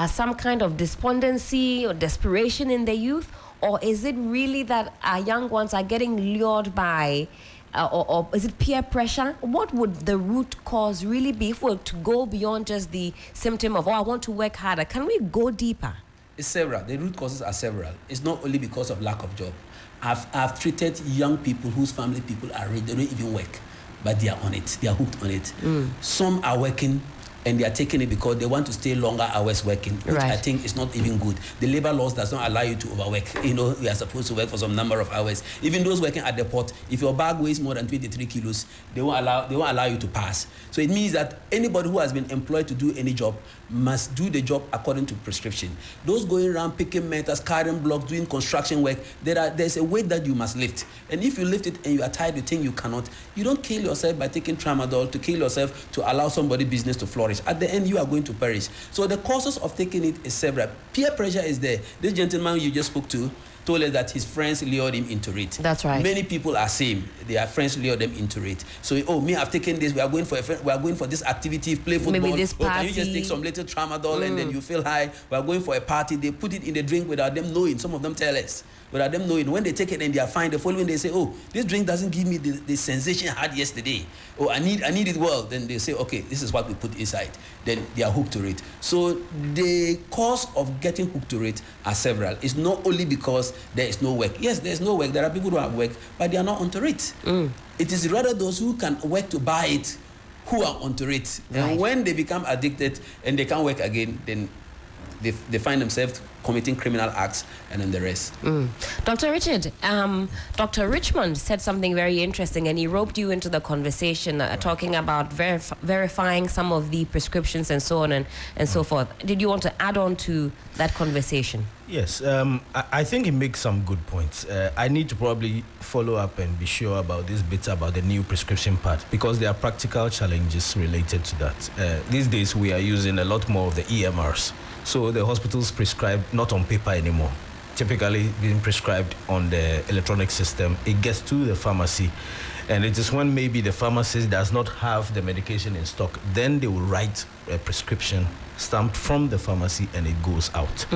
some kind of despondency or desperation in the youth? Or is it really that our young ones are getting lured by, or is it peer pressure? What would the root cause really be if we were to go beyond just the symptom of, I want to work harder? Can we go deeper? It's several. The root causes are several. It's not only because of lack of job. I've treated young people whose family people are rich, they don't even work, but they are on it. They are hooked on it. Some are working and they are taking it because they want to stay longer hours working, which I think is not even good. The labor laws does not allow you to overwork. You know, you are supposed to work for some number of hours. Even those working at the port, if your bag weighs more than 23 kilos, they won't allow you to pass. So it means that anybody who has been employed to do any job must do the job according to prescription. Those going around picking metals, carrying blocks, doing construction work, there's a weight that you must lift. And if you lift it and you are tired, you think you cannot, you don't kill yourself by taking tramadol to kill yourself to allow somebody's business to flourish. At the end, you are going to perish. So the causes of taking it is several. Peer pressure is there. This gentleman you just spoke to told us that his friends lured him into it. That's right. Many people are same. Their friends lure them into it. So, me, I've taken this. We are going for this activity, play football. Maybe this party. Can you just take some little tramadol and then you feel high? We are going for a party. They put it in the drink without them knowing. Some of them tell us without them knowing. When they take it and they are fine, the following they say, this drink doesn't give me the sensation I had yesterday. I need it well. Then they say, okay, this is what we put inside. Then they are hooked to it. So the cause of getting hooked to it are several. It's not only because there is no work. Yes, there is no work. There are people who have work, but they are not onto it. It is rather those who can work to buy it who are onto it. Right. And when they become addicted and they can't work again, then they find themselves committing criminal acts and then the rest. Dr. Richard, Dr. Richmond said something very interesting, and he roped you into the conversation, talking about verifying some of the prescriptions and so on and so forth. Did you want to add on to that conversation? Yes, I think he makes some good points. I need to probably follow up and be sure about this bit about the new prescription part, because there are practical challenges related to that. These days we are using a lot more of the EMRs. So the hospitals prescribe not on paper anymore. Typically being prescribed on the electronic system. It gets to the pharmacy, and it is when maybe the pharmacist does not have the medication in stock, then they will write a prescription stamped from the pharmacy and it goes out.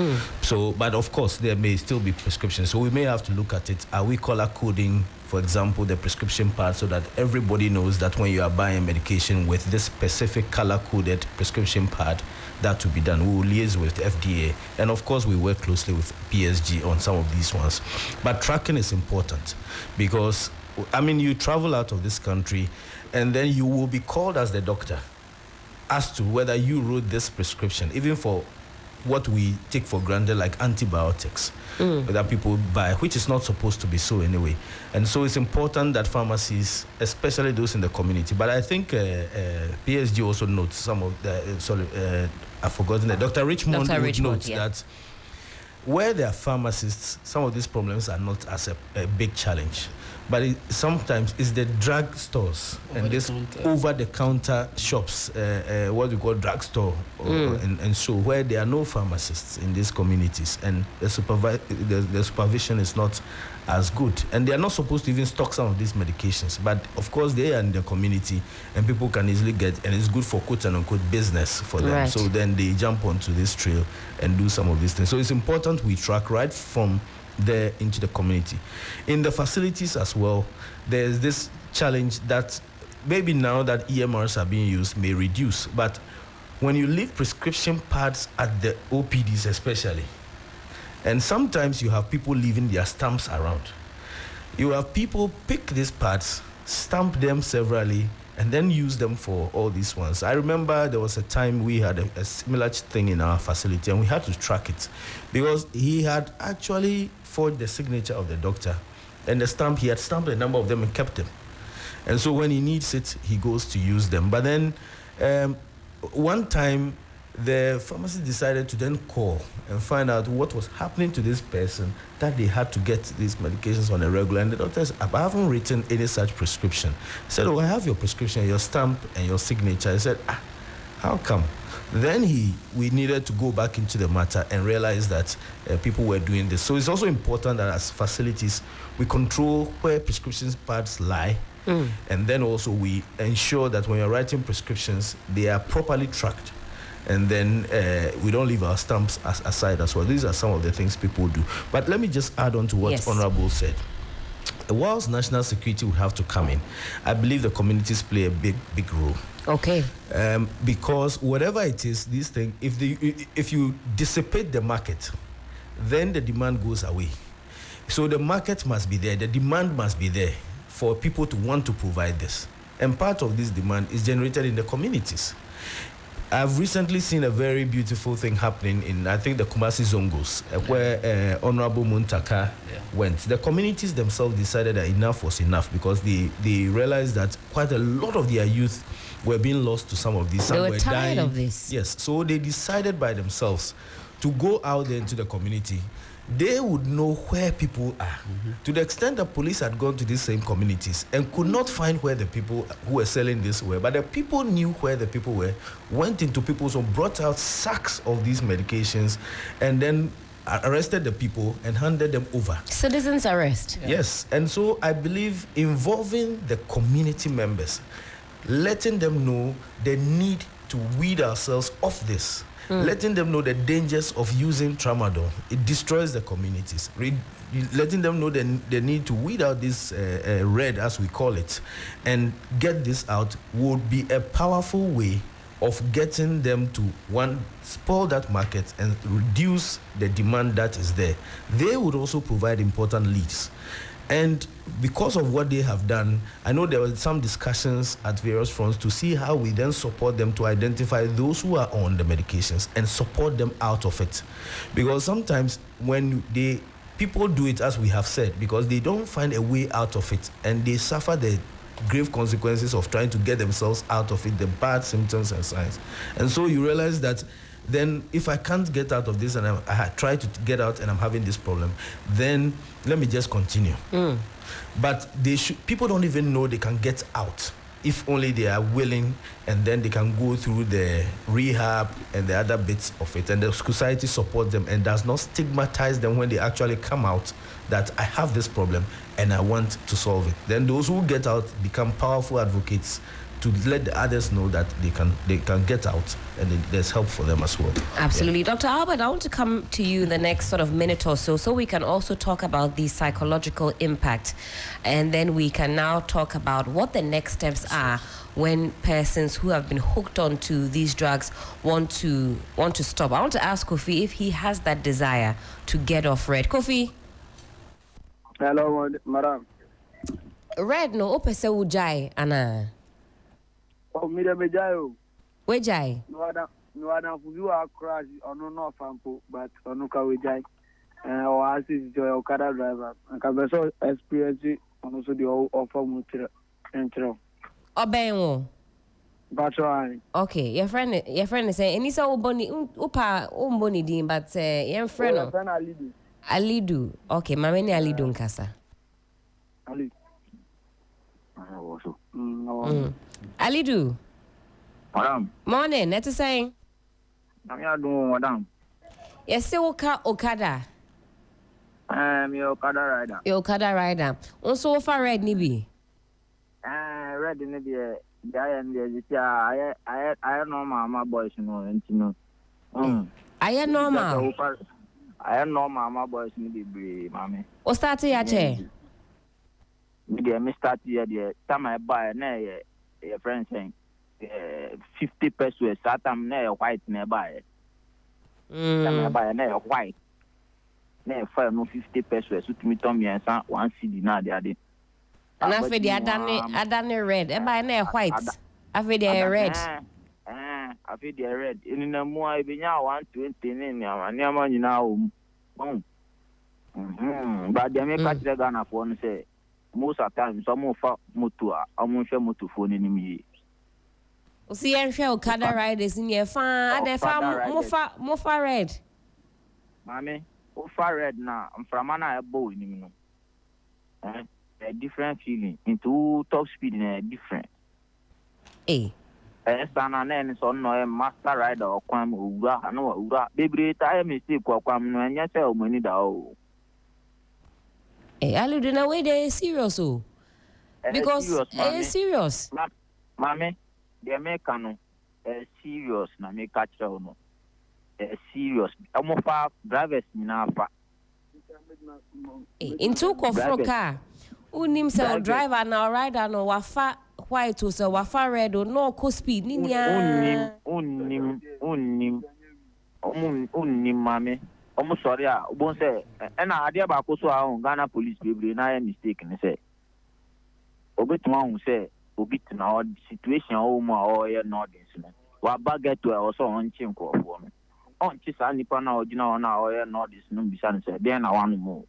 So, but of course there may still be prescriptions. So we may have to look at it. Are we color coding, for example, the prescription part, so that everybody knows that when you are buying medication with this specific color-coded prescription part, that will be done. We will liaise with the FDA, and of course we work closely with PSG on some of these ones. But tracking is important, because you travel out of this country and then you will be called as the doctor as to whether you wrote this prescription, even for what we take for granted, like antibiotics that people buy, which is not supposed to be so anyway. And so it's important that pharmacies, especially those in the community, but I think PSG also notes some of the, I've forgotten it. Dr. Richmond notes that where there are pharmacists, some of these problems are not as a big challenge. But sometimes it's the drug stores and this over-the-counter shops, what we call drugstore, and so where there are no pharmacists in these communities, and the supervision is not as good, and they are not supposed to even stock some of these medications. But of course, they are in the community, and people can easily get, and it's good for quote and unquote business for them. Right. So then they jump onto this trail and do some of these things. So it's important we track right from there into the community. In the facilities as well, there's this challenge that maybe now that EMRs are being used may reduce, but when you leave prescription pads at the OPDs especially, and sometimes you have people leaving their stamps around, you have people pick these pads, stamp them severally, and then use them for all these ones. I remember there was a time we had a similar thing in our facility, and we had to track it because he had actually forged the signature of the doctor, and the stamp, he had stamped a number of them and kept them. And so when he needs it, he goes to use them. But then one time, the pharmacist decided to then call and find out what was happening to this person, that they had to get these medications on a regular. And the doctor said, I haven't written any such prescription. He said, oh, I have your prescription, your stamp, and your signature. I said, how come? Then we needed to go back into the matter and realize that people were doing this. So it's also important that as facilities, we control where prescription pads lie. And then also we ensure that when you're writing prescriptions, they are properly tracked. And then we don't leave our stamps aside as well. These are some of the things people do. But let me just add on to what Honorable said. Whilst national security will have to come in, I believe the communities play a big role. Okay. Because whatever it is, this thing, if you dissipate the market, then the demand goes away. So the market must be there, the demand must be there for people to want to provide this. And part of this demand is generated in the communities. I've recently seen a very beautiful thing happening in, I think, the Kumasi Zongos, where Honorable Muntaka went. The communities themselves decided that enough was enough because they realized that quite a lot of their youth were being lost to some of these. Some they were tired dying of this. Yes, so they decided by themselves to go out there into the community. They would know where people are. To the extent that police had gone to these same communities and could not find where the people who were selling this were, but the people knew where the people were, went into people's home, brought out sacks of these medications, and then arrested the people and handed them over. Citizens arrest. Yes, and so I believe involving the community members, letting them know the need to weed ourselves off this. Letting them know the dangers of using tramadol. It destroys the communities. Letting them know the need to weed out this red, as we call it, and get this out would be a powerful way of getting them to, one, spoil that market and reduce the demand that is there. They would also provide important leads. And because of what they have done, I know there were some discussions at various fronts to see how we then support them to identify those who are on the medications and support them out of it. Because sometimes when people do it, as we have said, because they don't find a way out of it and they suffer the grave consequences of trying to get themselves out of it, the bad symptoms and signs. And so you realize that then if I can't get out of this and I try to get out and I'm having this problem, then let me just continue. But people don't even know they can get out if only they are willing, and then they can go through the rehab and the other bits of it, and the society supports them and does not stigmatize them when they actually come out that I have this problem and I want to solve it. Then those who get out become powerful advocates to let the others know that they can get out, and there's help for them as well. Absolutely. Yeah. Dr. Albert, I want to come to you the next sort of minute or so we can also talk about the psychological impact, and then we can now talk about what the next steps are when persons who have been hooked onto these drugs want to stop. I want to ask Kofi if he has that desire to get off red. Kofi? Hello, madam. Red no opese ujai ana. Oh, me the bejayo. Wejai? No ada fuzu a crash ono no fampo, but ono ka wejai. Or assist your Okada driver. And can be so experience ono so the offer mutra entro. Obenwo. That's why. Okay, your friend is saying any so boni upa umboni din, but your friend no. Alidu. Okay, mameni Alidu nkasa. Ali. Alidu. Madam. Morning, that's a saying. Madam. Yes, say Okada. I'm your Okada rider. Your Okada rider. Also, far red nibi. Red nibi. I know my boys, you know. I am normal. I know my boys, nibi, mammy. O start ya che. Me start here. The time I buy, your friend saying 50 pesos. That time white nearby. Time I buy white. No 50 pesos. So to me, Tommy and 1 CD now. They are the. And after the adane red, e ba na white. After the red. After the red. In the more I be now 120 in Yama now. But they make a Ghana phone say most of the time some of Mutua, I'm sure Mutu phone in me. See, and shall Okada riders in your farm, and Mofa red. Mammy, Mofa red now. I'm from a bow in a different feeling into top speed and a different. Eh. Sana and son no master rider or Quam Ura, no Ura, baby, I mistake or Quam and yes, I'll money down. Eh, I live in a way they serious, because it's serious. Mammy. The American serious na me catch no serious amofa drivers na fa into kofro car unim se driver na rider no wafa white o se wafa red o no co speed ni nya unim mame omo sorry a obon say na ade ba ko so a Ghana police people na mistake ni say obetuma hu say bit now situation home or nordins wa baget to also on chinko for me on chisa nipa na odina na or nordins no bisa say then na one more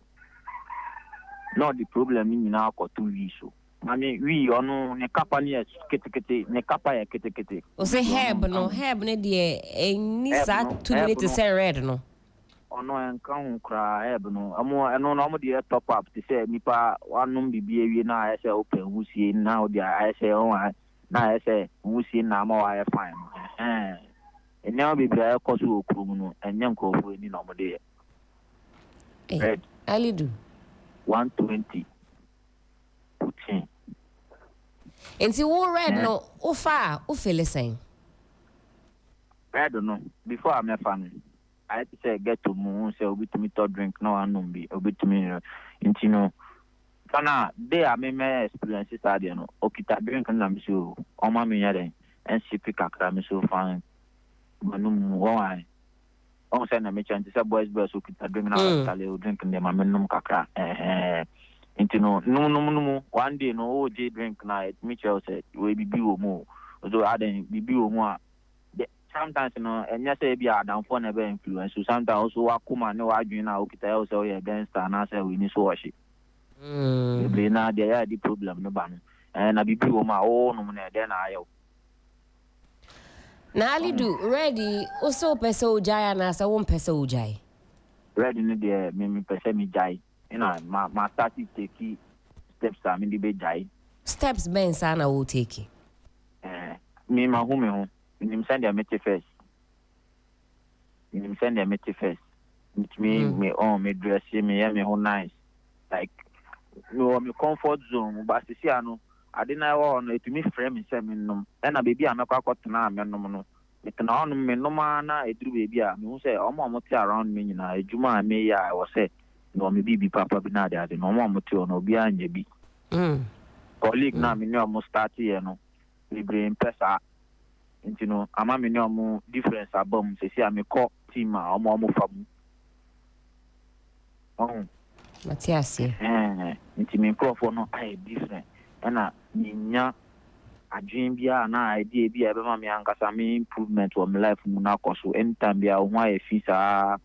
not the problem ni na ko 2 weeks so I mean we ono ne kapa ni ketekete ne kapa ya ketekete o say herb ne de ni sa 2 minutes say red no ono enka hu kra eb no amo eno no mo de top up to say nipa wanum bibie wie na I say open husie na o de I say on na I say husie na ma wa fine enya bibia ko so okuru no enya nkofo ni no mo de red ali do 120 putin enti wo red no o fa o feel saying red no before I'm fan I say get to moon say obi to me to drink no anum bi obi to me into no kana they are me experiences are there no okita drink na me so o ma me yare en sipi kakra me so fan manum why on say na me chance say boys okita drink na kale drink dem ma me num kakra into no one day no o drink na it me say we bibi wo mo so aden bibi wo mo a sometimes and yes, be a down for never influence. So sometimes also Akuma no arguing now, okay, also against and I say we need to watch it. Now there are the problem, no ban. And I be my own, then I. Now, Ali do ready also peso jai and as a 1 peso jai. Ready, dear, me person me jai. You know, my starting take steps, I mean, the big jai. Steps, Ben Sana will take it. Me, my home. Him send their meeting first. Which me me dress me whole nice. Like no me comfort zone. But see I didn't want to me frame me say me no. And a baby I make quite na me no. It na on me no man na e baby me who say omo around me na ejuma me ya I was say no me bibi papa bi na there no omo mote no obi anye bi. Colleague na me no start here no. We bring pesa. You know, I'm a minimum difference about say I'm a core team or more from. Oh, Matthias, into me microphone no I different. And ninya a dream be an idea be a mammy and Casami improvement of my life Monaco. So anytime be a why fees are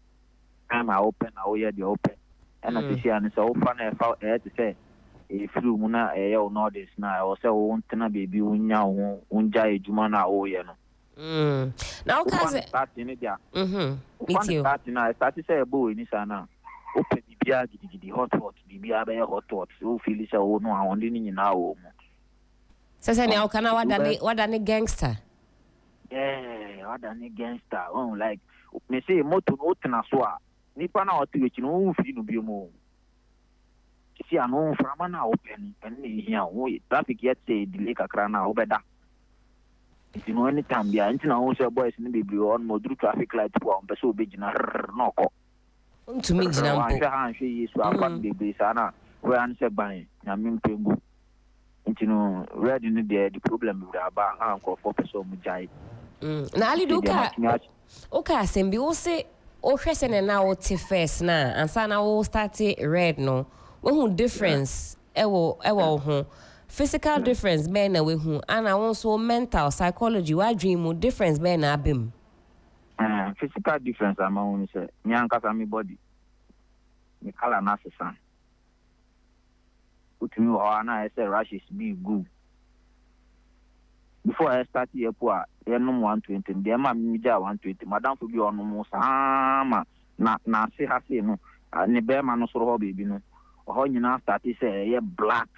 I'm open, I will the open. And I see and so fun I felt to say. If you muna or not this now, or so won't baby unya unja jumana o yeno. Now, cousin, starting it, yeah. Starting I started say a boy in Sana. Open the hot, be a hot, so feel it's a own one in our says any how can I what a gangster? Yeah, what a gangster. Oh, like me say moto no swa. Nipana or to which no feel be more. See, I know from an open and here, traffic yet say the lake a crana over that. If you know any time, the engine also boys in the blue on more traffic lights for so big in a knock. To me, she is one baby, Sana, where answer by Yamin Pingu. And you know, red in the problem with our bank uncle for so much. Now, okay, Simbi will say, oh, Crescent and now first now, and Sana will start red no. What difference? ewo ho. Physical difference be na we hu and also mental psychology wa dream mu difference be na abim. Physical difference among say me ankasa me body. Me color na sesan. Utumi wa na I say rashes be good. Before I start here poa, you know 120. The ma me ja 120. Madam for be on mo sama na say ha say no. Ne be ma no so ho baby no. Ho nyina start say ye black.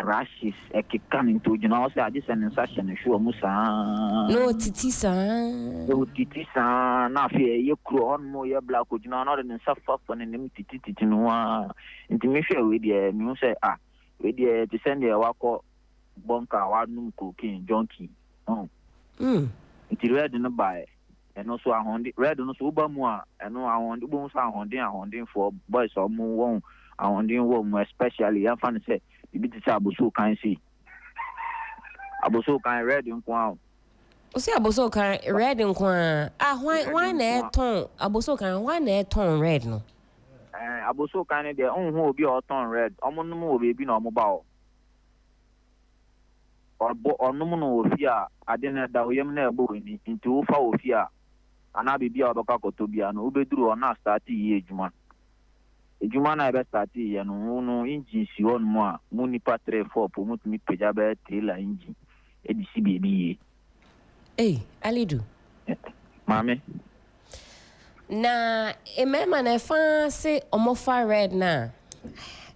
Rashes can into you know say this an insertion show musa. No titisa. No titisa na fe ye kro on mo ye black you know not in suffer for nim titi no. Into me share with you me say we dey to send the wako bunker wadnum cocaine junkie. It's red no buy and also a hondi red no so ba mu a eno a hondi bo so a hondi for boys or mo won a hondi wo especially ya fan say bibi ti say aboso kan see aboso kan red nko a o say aboso kan red nko a why na ton aboso kan why na ton red no aboso kan dey onhu obi o ton red omo no mo obi na omo ba o ọnụm na ofia ade na da oyem na egbo ni nti ufa ofia ana bibia obaka kotobia no ubeduru ona start yi ejuma na ebe start yi no engine si on mo a mu nipa 3-4 po mutumi peja be trailer engine edisi bebi ye Alidu mame na emema na fa se omofa red na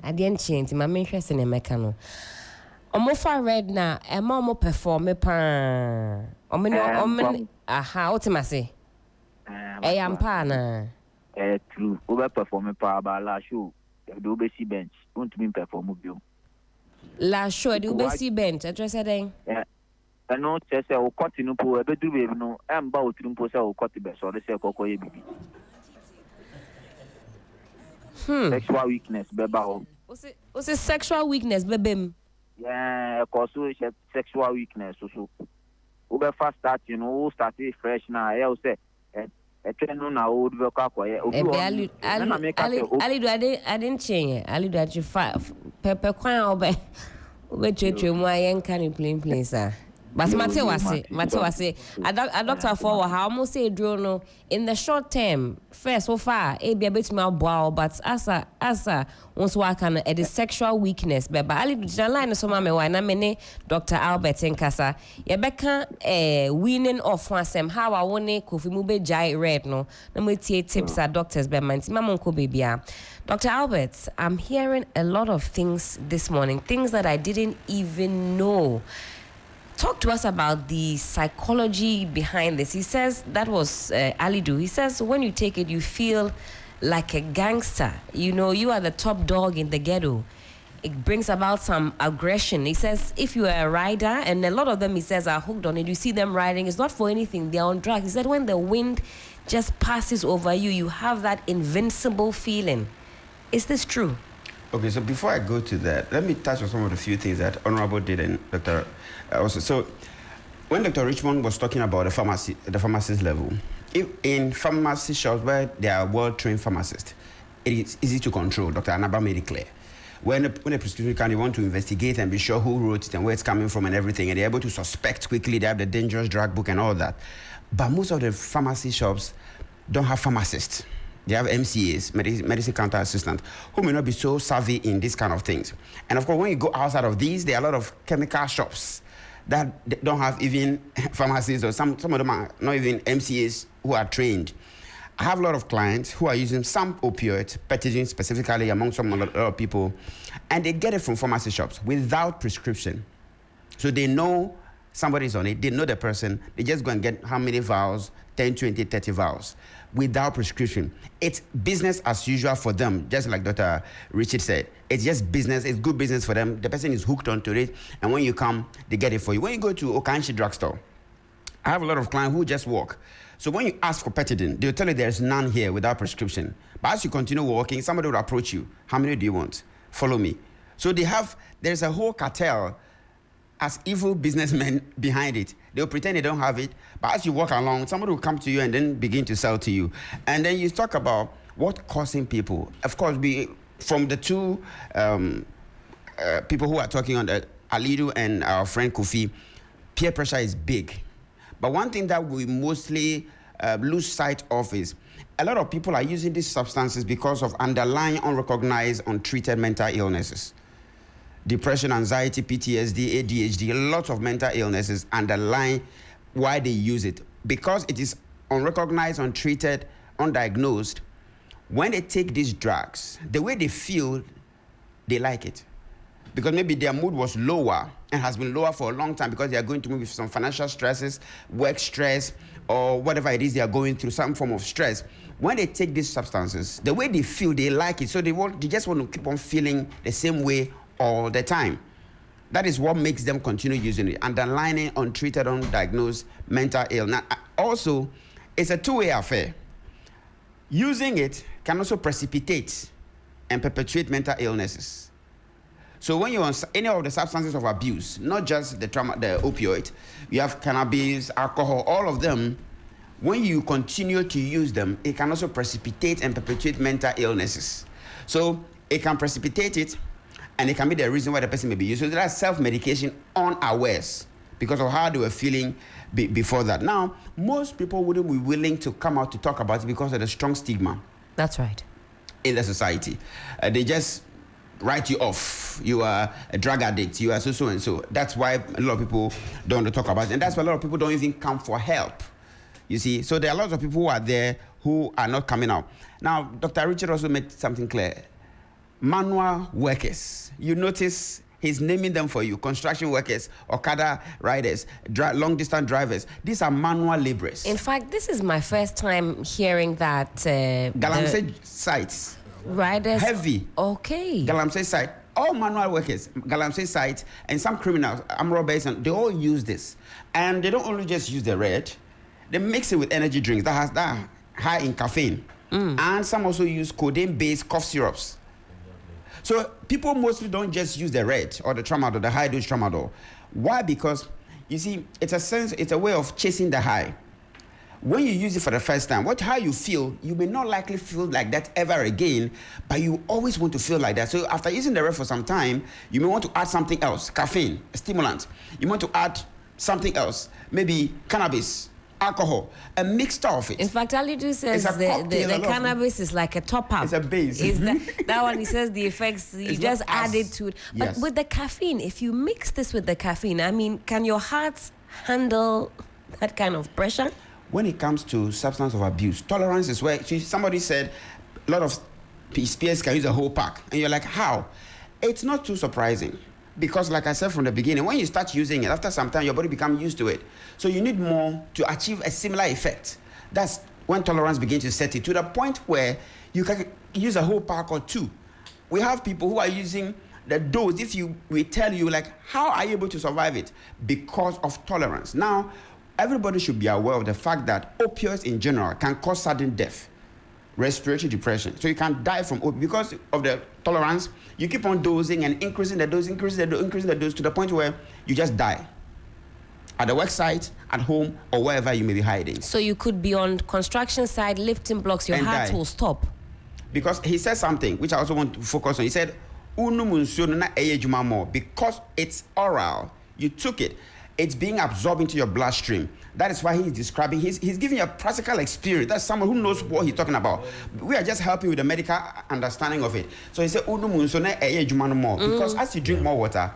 ade nchenti mame hwese na emeka no omofa red na ema omo perform pa omen aha otimase yampa na true over perform pa ba la show do be si bench won't be perform bio la show do be si bench address den no chese o cut no po e be do be no emba o trim po se o cut be so se kokoye bibi sexual weakness be ba ho o se sexual weakness bebem. Yeah, cause sexual weakness so. Ube fast start, you know, start fresh now. I say, no na old vocal choir. Ali do I didn't change. Ali do you pepper kwan ube cheche mu ayen kan plain sir. But Mate wase a doctor for how almost say no in the short term first so far e be betumi aboa but asa once work on the sexual weakness but ali do line so ma me why na me ne Dr. Albert Nkasa ye beka winning of asem how I won kofi mu be jai red no na me tie tips at doctors be man mama nko bebia. Dr. Albert, I'm hearing a lot of things this morning, things that I didn't even know. Talk to us about the psychology behind this. He says that was Alidu. He says when you take it, you feel like a gangster. You know, you are the top dog in the ghetto. It brings about some aggression. He says if you are a rider, and a lot of them, he says, are hooked on it. You see them riding. It's not for anything. They're on drugs. He said when the wind just passes over you, you have that invincible feeling. Is this true? Okay, so before I go to that, let me touch on some of the few things that Honorable did and Dr. Also. So when Dr. Richmond was talking about the pharmacist level, if in pharmacy shops where they are well-trained pharmacists, it is easy to control. Dr. Anaba made it clear. When a prescription comes, you want to investigate and be sure who wrote it and where it's coming from and everything, and they're able to suspect quickly. They have the dangerous drug book and all that. But most of the pharmacy shops don't have pharmacists. They have MCAs, medicine counter assistant, who may not be so savvy in these kind of things. And of course, when you go outside of these, there are a lot of chemical shops that don't have even pharmacists, or some of them are not even MCAs who are trained. I have a lot of clients who are using some opioids, Petidine specifically, among a lot of people, and they get it from pharmacy shops without prescription. So they know somebody's on it, they know the person, they just go and get how many vials, 10, 20, 30 vials, without prescription. It's business as usual for them, just like Dr. Richard said. It's just business, it's good business for them. The person is hooked onto it, and when you come, they get it for you. When you go to Okanshi drugstore, I have a lot of clients who just walk. So when you ask for Petidine, they'll tell you there's none here without prescription. But as you continue walking, somebody will approach you. How many do you want? Follow me. So there's a whole cartel as evil businessmen behind it. They'll pretend they don't have it, but as you walk along, somebody will come to you and then begin to sell to you. And then you talk about what causing people. Of course, from the two people who are talking on the Alidu and our friend Kofi, peer pressure is big. But one thing that we mostly lose sight of is a lot of people are using these substances because of underlying, unrecognized, untreated mental illnesses. Depression, anxiety, PTSD, ADHD, a lot of mental illnesses underlying why they use it. Because it is unrecognized, untreated, undiagnosed, when they take these drugs, the way they feel, they like it. Because maybe their mood was lower and has been lower for a long time because they are going through with some financial stresses, work stress, or whatever it is they are going through, some form of stress. When they take these substances, the way they feel, they like it. So they just want to keep on feeling the same way all the time. That is what makes them continue using it. Underlining untreated, undiagnosed mental illness. Also, it's a two-way affair. Using it can also precipitate and perpetuate mental illnesses. So when you're on any of the substances of abuse, not just the opioid, you have cannabis, alcohol, all of them, when you continue to use them, it can also precipitate and perpetuate mental illnesses. So it can precipitate it, and it can be the reason why the person may be used. So that's self-medication unawares because of how they were feeling before that. Now, most people wouldn't be willing to come out to talk about it because of the strong stigma. That's right. In the society. They just write you off. You are a drug addict. You are so and so. That's why a lot of people don't want to talk about it. And that's why a lot of people don't even come for help. You see? So there are lots of people who are there who are not coming out. Now, Dr. Richard also made something clear. Manual workers. You notice he's naming them for you. Construction workers, Okada riders, long-distance drivers. These are manual laborers. In fact, this is my first time hearing that. Galamsey sites. Riders. Heavy. Okay. Galamsey site. All manual workers, Galamsey site, and some criminals, armed robbers, and they all use this. And they don't only just use the red, they mix it with energy drinks that has that high in caffeine. And some also use codeine-based cough syrups. So people mostly don't just use the red or the tramadol, the high-dose tramadol. Why? Because, you see, it's a way of chasing the high. When you use it for the first time, how you feel, you may not likely feel like that ever again, but you always want to feel like that. So after using the red for some time, you may want to add something else, caffeine, a stimulant. You want to add something else, maybe cannabis, alcohol, a mixture of it. In fact, Alidu says the cannabis is like a top-up. It's a base. That one, he says the effects, you just add it to it. But yes. With the caffeine, if you mix this with the caffeine, I mean, can your heart handle that kind of pressure? When it comes to substance of abuse, tolerance is where somebody said a lot of peers can use a whole pack. And you're like, how? It's not too surprising. Because like I said from the beginning, when you start using it, after some time, your body becomes used to it. So you need more to achieve a similar effect. That's when tolerance begins to set it to the point where you can use a whole pack or two. We have people who are using the dose. We tell you, like, how are you able to survive it? Because of tolerance. Now, everybody should be aware of the fact that opioids in general can cause sudden death, respiratory depression. So you can die from opioids because of the tolerance. You keep on dosing and increasing the dose to the point where you just die. At the work site, at home, or wherever you may be hiding. So you could be on construction site, lifting blocks, your heart will stop. Because he said something, which I also want to focus on. He said, because it's oral, you took it, it's being absorbed into your bloodstream. That is why he's describing, he's giving you a practical experience. That's someone who knows what he's talking about. We are just helping with the medical understanding of it. So he said, because as you drink more water,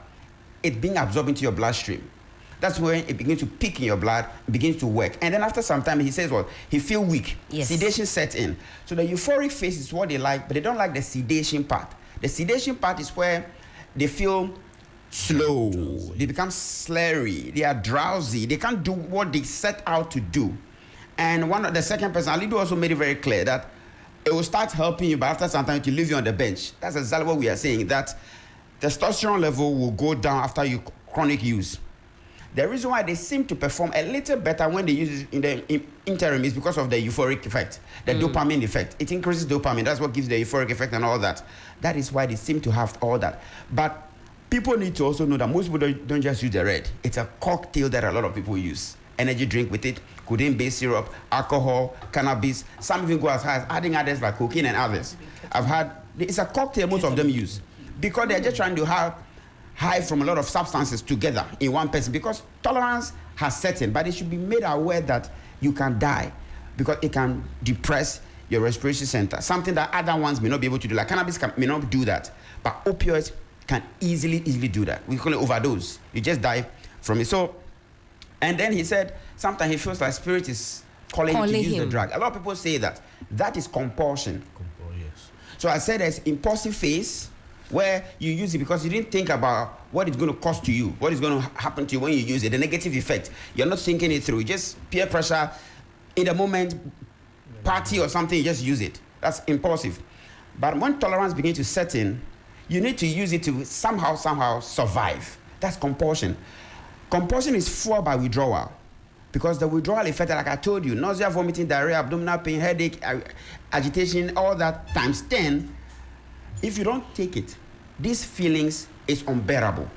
it's being absorbed into your bloodstream. That's when it begins to peak in your blood, begins to work. And then after some time, he says, he feels weak. Yes. Sedation sets in. So the euphoric phase is what they like, but they don't like the sedation part. The sedation part is where they feel slow, they become slurry, they are drowsy, they can't do what they set out to do. And the second person, Alidu also made it very clear that it will start helping you, but after some time it will leave you on the bench. That's exactly what we are saying, that testosterone level will go down after chronic use. The reason why they seem to perform a little better when they use it in the interim is because of the euphoric effect, the dopamine effect. It increases dopamine. That's what gives the euphoric effect and all that. That is why they seem to have all that. But people need to also know that most people don't just use the red. It's a cocktail that a lot of people use. Energy drink with it, codeine-based syrup, alcohol, cannabis. Some even go as high as adding others like cocaine and others. It's a cocktail most of them use because they're just trying to have high from a lot of substances together in one person, because tolerance has set in, but it should be made aware that you can die because it can depress your respiratory center, something that other ones may not be able to do. Like cannabis may not do that, but opioids can easily do that. We call it overdose. You just die from it. So, and then he said sometimes he feels like spirit is calling him to use the drug. A lot of people say that. That is compulsion. Yes. So I said there's impulsive phase where you use it because you didn't think about what it's going to cost to you, what is going to happen to you when you use it, the negative effect. You're not thinking it through. Just peer pressure, in the moment, party or something, you just use it. That's impulsive. But when tolerance begins to set in, you need to use it to somehow survive. That's compulsion. Compulsion is fueled by withdrawal. Because the withdrawal effect, like I told you, nausea, vomiting, diarrhea, abdominal pain, headache, agitation, all that times 10, if you don't take it, these feelings is unbearable.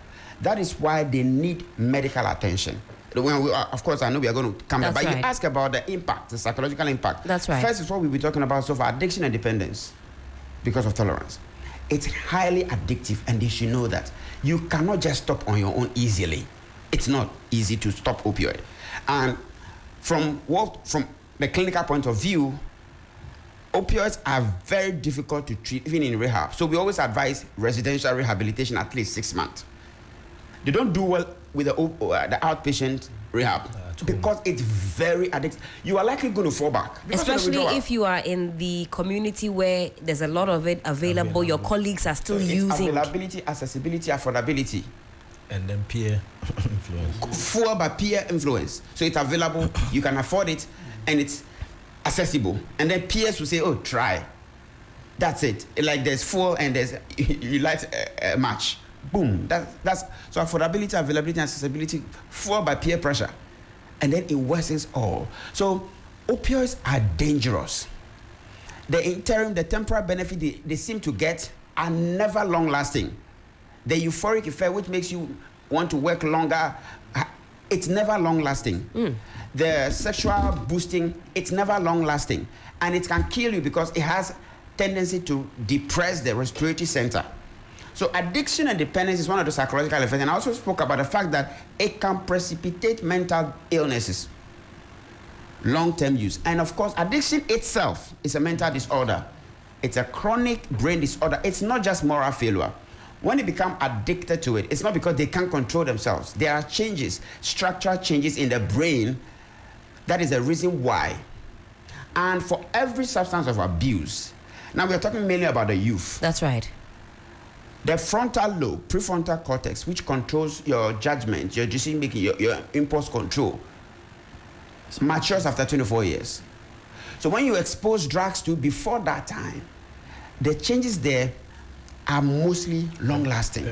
That is why they need medical attention. Of course, I know we are going to come back, but you ask about the impact, the psychological impact. That's right. First is what we'll be talking about so far, addiction and dependence because of tolerance. It's highly addictive, and you should know that. You cannot just stop on your own easily. It's not easy to stop opioid. And from the clinical point of view, opioids are very difficult to treat, even in rehab. So we always advise residential rehabilitation at least 6 months. They don't do well with the outpatient rehab because it's very addictive. You are likely going to fall back. Especially if you are in the community where there's a lot of it available. Your colleagues are still using. Availability, accessibility, affordability. And then peer influence. Fueled by peer influence. So it's available, you can afford it, and it's accessible. And then peers will say, oh, try. That's it. Like there's fuel and there's, you light a match. Boom. That's so affordability, availability, and accessibility fueled by peer pressure. And then it worsens all. So opioids are dangerous. The interim, the temporary benefit they seem to get are never long lasting. The euphoric effect, which makes you want to work longer, it's never long lasting. The sexual boosting, it's never long lasting. And it can kill you because it has tendency to depress the respiratory center. So addiction and dependence is one of the psychological effects. And I also spoke about the fact that it can precipitate mental illnesses, long-term use. And of course, addiction itself is a mental disorder. It's a chronic brain disorder. It's not just moral failure. When they become addicted to it, it's not because they can't control themselves. There are changes, structural changes in the brain. That is the reason why. And for every substance of abuse, now we are talking mainly about the youth. That's right. The frontal lobe, prefrontal cortex, which controls your judgment, your decision making, your impulse control, matures after 24 years. So when you expose drugs to before that time, the changes there are mostly long-lasting.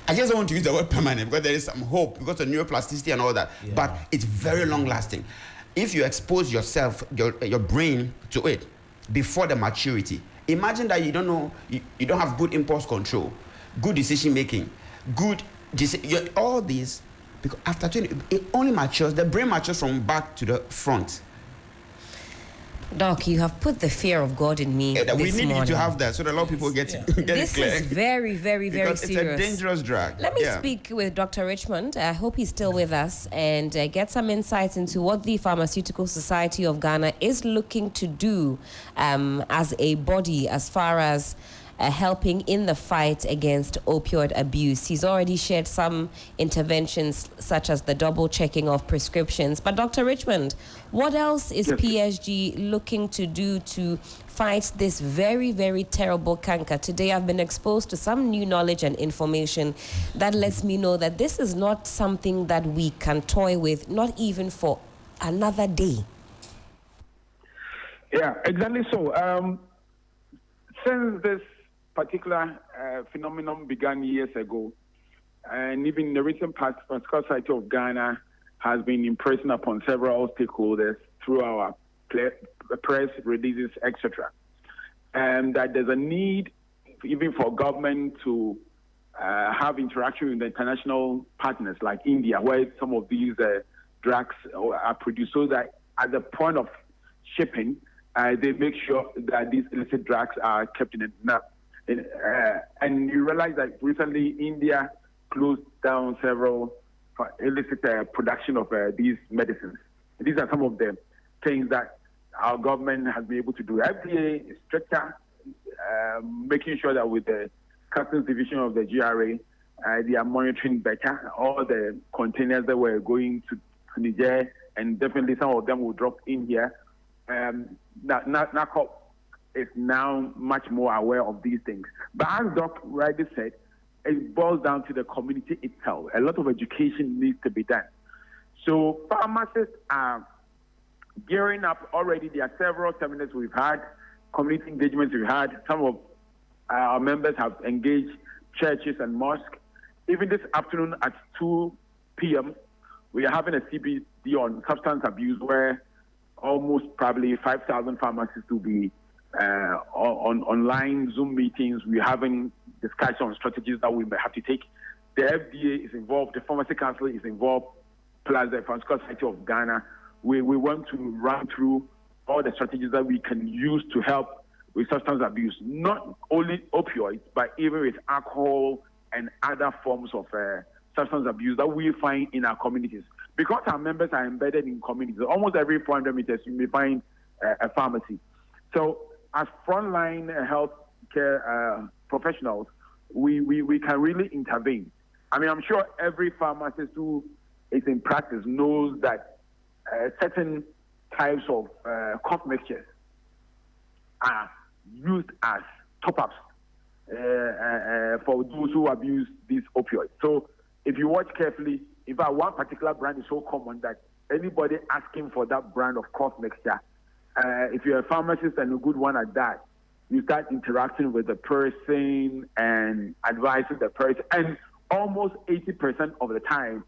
I just don't want to use the word permanent because there is some hope because of neuroplasticity and all that, but it's very long-lasting. If you expose yourself, your brain to it before the maturity, imagine that you don't know, you don't have good impulse control, good decision-making, all these, because after 20, it only matures, the brain matures from back to the front. Doc, you have put the fear of God in me this we need morning. you to have that so that a lot of people get this clear. Is very, very, very because serious. It's a dangerous drug. Let me speak with Dr. Richmond. I hope he's still with us and get some insights into what the Pharmaceutical Society of Ghana is looking to do as a body as far as helping in the fight against opioid abuse. He's already shared some interventions such as the double checking of prescriptions. But Dr. Richmond, what else is PSG looking to do to fight this very, very terrible canker? Today I've been exposed to some new knowledge and information that lets me know that this is not something that we can toy with, not even for another day. Yeah, exactly so. Since this particular phenomenon began years ago, and even in the recent past, the Society of Ghana has been impressing upon several stakeholders through our press releases, etc., and that there's a need even for government to have interaction with the international partners like India, where some of these drugs are produced, so that at the point of shipping, they make sure that these illicit drugs are kept in it. Now, And you realize that recently India closed down several illicit production of these medicines. These are some of the things that our government has been able to do. FDA is stricter, making sure that with the Customs Division of the GRA, they are monitoring better all the containers that were going to Niger, and definitely some of them will drop in here. NACOP is now much more aware of these things. But as Doc rightly said, it boils down to the community itself. A lot of education needs to be done. So pharmacists are gearing up already. There are several seminars we've had, community engagements we've had. Some of our members have engaged churches and mosques. Even this afternoon at 2 p.m., we are having a CBD on substance abuse where almost probably 5,000 pharmacists will be on online Zoom meetings. We're having discussion on strategies that we may have to take. The FDA is involved, the Pharmacy Council is involved, plus the Pharmaceutical Society of Ghana. We want to run through all the strategies that we can use to help with substance abuse, not only opioids, but even with alcohol and other forms of substance abuse that we find in our communities. Because our members are embedded in communities, almost every 400 meters you may find a pharmacy. So as frontline health care professionals, we can really intervene. I mean, I'm sure every pharmacist who is in practice knows that certain types of cough mixtures are used as top-ups for those who abuse these opioids. So if you watch carefully, in fact, one particular brand is so common that anybody asking for that brand of cough mixture, if you're a pharmacist and a good one at that, you start interacting with the person and advising the person. And almost 80% of the time,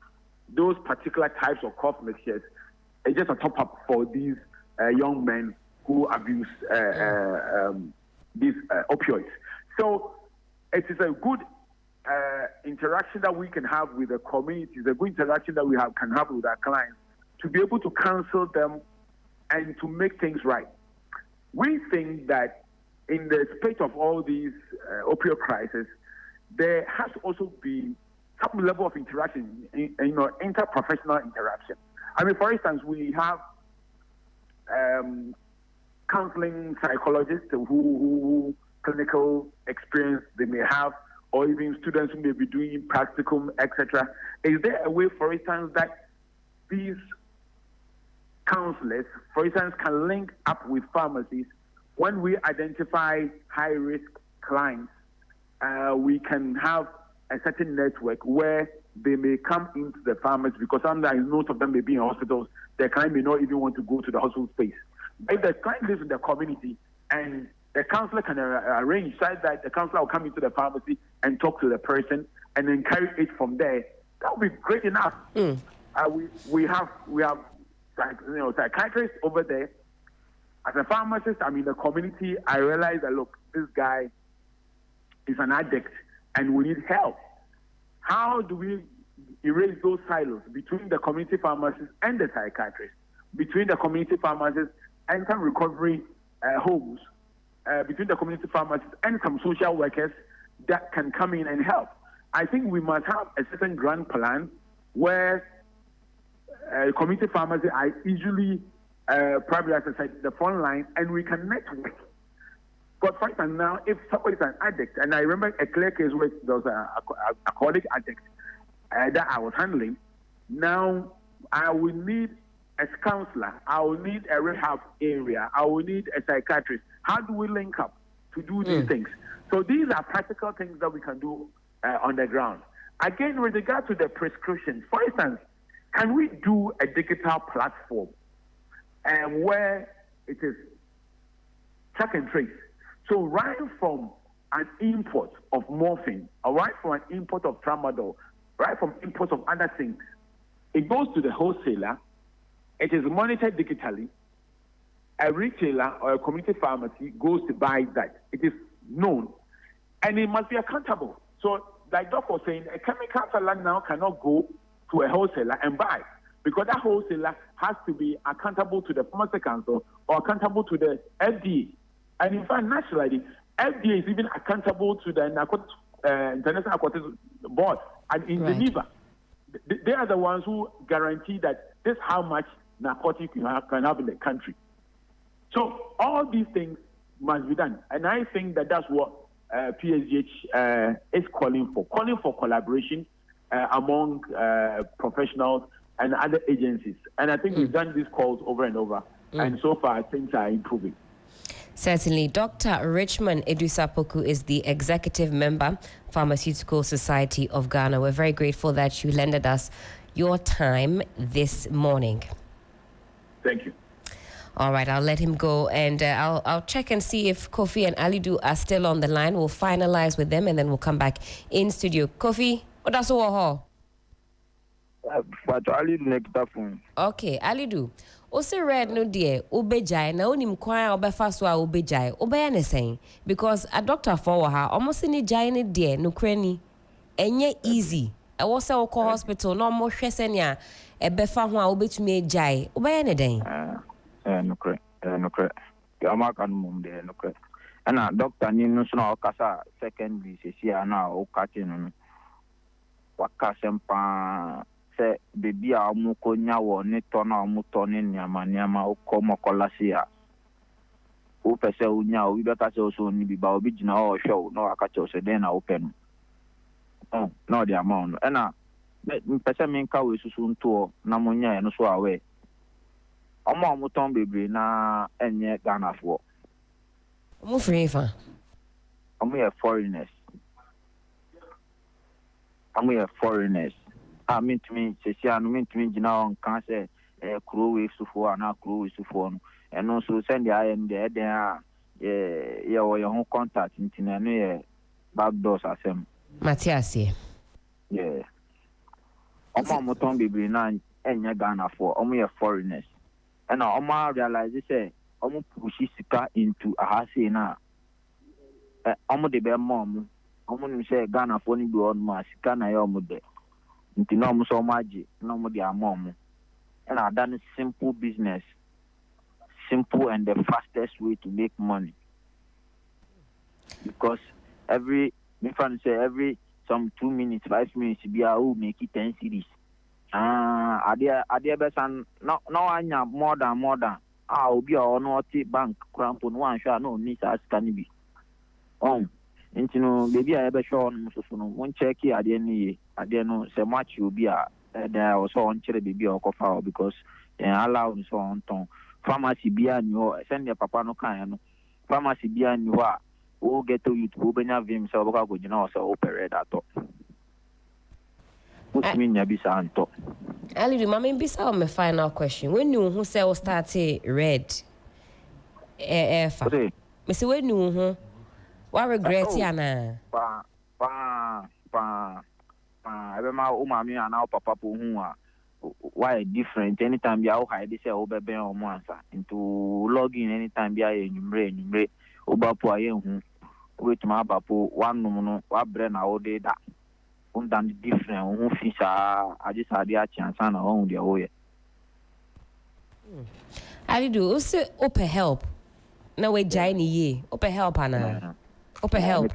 those particular types of cough mixtures are just a top-up for these young men who abuse these opioids. So it is a good interaction that we can have with the community, the good interaction that we can have with our clients to be able to counsel them and to make things right. We think that in the spate of all these opioid crises, there has to also be some level of interaction, interprofessional interaction. I mean, for instance, we have counseling psychologists who clinical experience they may have, or even students who may be doing practicum, etc. Is there a way, for instance, that these counselors, for instance, can link up with pharmacies when we identify high-risk clients? We can have a certain network where they may come into the pharmacy, because sometimes most of them may be in hospitals. The client may not even want to go to the hospital space. If the client lives in the community and the counselor can arrange so that the counselor will come into the pharmacy and talk to the person and then carry it from there, that would be great enough. We have psychiatrists over there. As a pharmacist, I'm in the community. I realize that, look, this guy is an addict and we need help. How do we erase those silos between the community pharmacists and the psychiatrists, between the community pharmacists and some recovery homes, between the community pharmacists and some social workers that can come in and help? I think we must have a certain grand plan where community pharmacy are usually, probably as I said, the front line, and we can network. But for instance, now, if somebody is an addict, and I remember a clear case where there was a alcoholic addict that I was handling, now I will need a counselor, I will need a rehab area, I will need a psychiatrist. How do we link up to do these things? So these are practical things that we can do on the ground. Again, with regard to the prescription, for instance, can we do a digital platform where it is track and trace? So right from an import of morphine, or right from an import of tramadol, right from import of other things, it goes to the wholesaler, it is monitored digitally, a retailer or a community pharmacy goes to buy that. It is known, and it must be accountable. So like Doc was saying, a chemical seller now cannot go to a wholesaler and buy, because that wholesaler has to be accountable to the Pharmacy Council or accountable to the FDA. And in fact, naturally, FDA is even accountable to the Narcotics International Narcotics Board, and in Geneva, they are the ones who guarantee that this is how much narcotics you can have in the country. So all these things must be done, and I think that that's what PSGH is calling for collaboration among professionals and other agencies. And I think we've done these calls over and over, and so far things are improving. Certainly. Dr. Richmond Edusapoku is the executive member, Pharmaceutical Society of Ghana. We're very grateful that you lended us your time this morning. Thank you. All right, I'll let him go, and I'll check and see if Kofi and Alidu are still on the line. We'll finalize with them, and then we'll come back in studio. Kofi, what does Okay, Alidu. Ose red no dear, ubejai na onim kwa obefa so a ubejai. Obeya ne saying because a doctor for her almost any giant dear no cranny. Enye easy. I was a hospital no more hwesenia ebefa ho a obetumi jai. Obeya ne den. No correct. Yamaka no mum there no correct. And a doctor ni no so na okasa secondary sesi na o kati no. Wakasempa se baby a mu konya wo ne to na mu to ne niama o komo kolasia o pese unya o bi ka se o so ni bi ba obi gina o show no aka che o se den na open no the amount na pese me nka we susu nto na munya no so awe omo ton bebre na enye Ghana fo omo free fa omo foreigners I mean to me, Sesian, mean to me, you know, on cancer, crew with Sufo, and crew with Sufo, and also send the IM there, your own contact into the back doors as him. Matthias, yeah. Oma Moton be nine and Ghana for only foreigners. And Oma realizes, say, Omo pushy sika into a hasi na. Omo de bear mom, Omo say Ghana for any do on my sika na yomude. Nti no so maji no mo dia mom and I done simple business, simple and the fastest way to make money, because every some 2 minutes 5 minutes be a who make it 10 cities adia besan no anya more than obi o no bank cramp no one sure no need as can be nti no baby a ebe show no so no won check ade no se match obi a there was on chere baby o kofa because allow so on ton pharmacy bia ni ho send your papa no kan no pharmacy bia ni ho a o get to you to benya vim se oboka go gina o se operate ato what mean ya bisa anto Ali do mama bisa on my final question when you who say o start red fa me say when you who what regret ya na ebe ma o mami ana papa po hu a why different anytime bia o hide say o bebe o mo ansa into login anytime bia enumre o ba po aye hu o betuma ba po one no wa bre na o de da on dan different o hu fisa ajisa dia chansa na o de o ye Ali do o say open help na we jai ni ye open help ana open help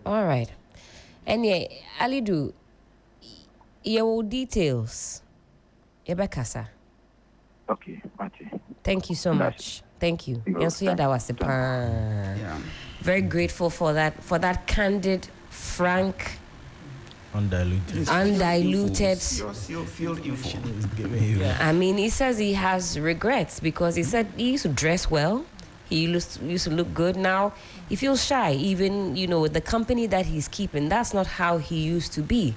all right. And yeah, Alidu, your details. Yebekasa. Okay, Mati. Thank you so much. Thank you. That was very grateful for that candid, frank, undiluted. I mean, he says he has regrets because he said he used to dress well. He used to look good. Now he feels shy, even with the company that he's keeping. That's not how he used to be.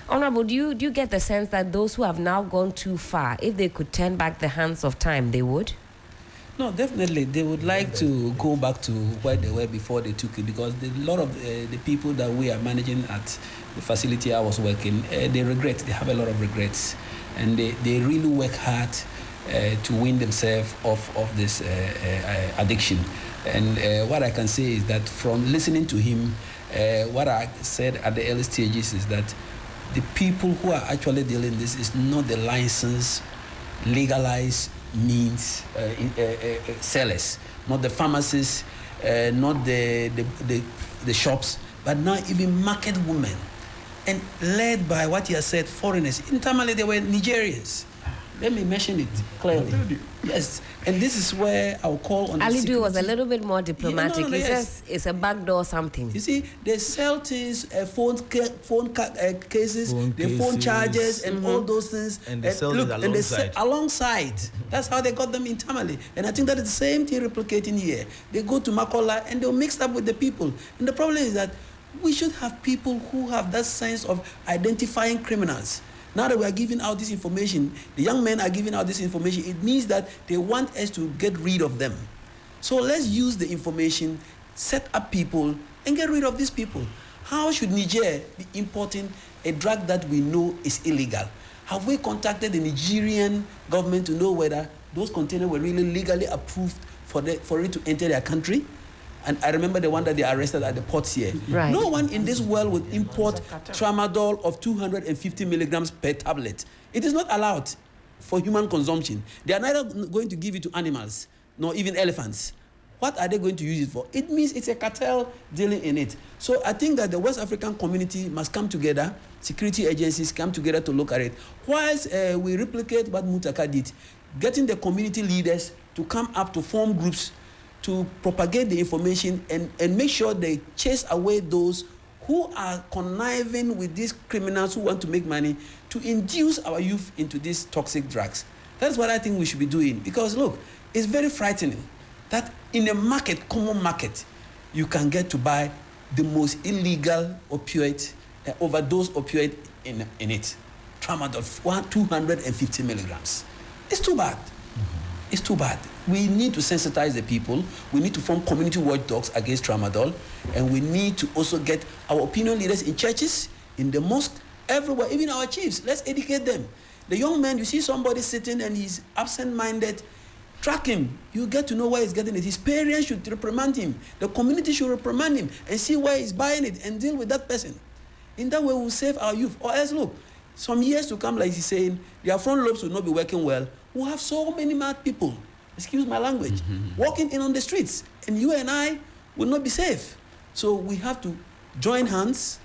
Honorable, do you get the sense that those who have now gone too far, if they could turn back the hands of time, they would? No, definitely. They would like to go back to where they were before they took it, because a lot of the people that we are managing at the facility I was working, they regret. They have a lot of regrets. And they really work hard to win themselves off of this addiction. And what I can say is that from listening to him, what I said at the early stages is that the people who are actually dealing this is not the licensed legalized means sellers, not the pharmacists, not the shops, but now even market women, and led by what you have said, foreigners. Internally, they were Nigerians. Let me mention it clearly. Yes, and this is where I'll call on. Alidu was a little bit more diplomatic. He says it's a backdoor something. You see, they sell things, phone cases, phone charges, and all those things. And they sell it alongside. And they sell alongside. That's how they got them internally. And I think that is the same thing replicating here. They go to Makola and they'll mix up with the people. And the problem is that we should have people who have that sense of identifying criminals. Now that we are giving out this information, the young men are giving out this information, it means that they want us to get rid of them. So let's use the information, set up people, and get rid of these people. How should Niger be importing a drug that we know is illegal? Have we contacted the Nigerian government to know whether those containers were really legally approved for it to enter their country? And I remember the one that they arrested at the ports here. Right. No one in this world would import tramadol of 250 milligrams per tablet. It is not allowed for human consumption. They are neither going to give it to animals, nor even elephants. What are they going to use it for? It means it's a cartel dealing in it. So I think that the West African community must come together, security agencies come together to look at it. Whilst we replicate what Mutaka did, getting the community leaders to come up to form groups to propagate the information and make sure they chase away those who are conniving with these criminals who want to make money to induce our youth into these toxic drugs. That's what I think we should be doing. Because look, it's very frightening that in a market, common market, you can get to buy the most illegal opioid, overdose opioid in it. Tramadol, 250 milligrams. It's too bad. It's too bad. We need to sensitize the people. We need to form community watchdogs against tramadol. And we need to also get our opinion leaders in churches, in the mosque, everywhere, even our chiefs. Let's educate them. The young man, you see somebody sitting and he's absent-minded, track him. You get to know where he's getting it. His parents should reprimand him. The community should reprimand him and see where he's buying it and deal with that person. In that way, we'll save our youth. Or else, look, some years to come, like he's saying, their front lobes will not be working well. We'll have so many mad people, excuse my language, walking in on the streets. And you and I will not be safe. So we have to join hands,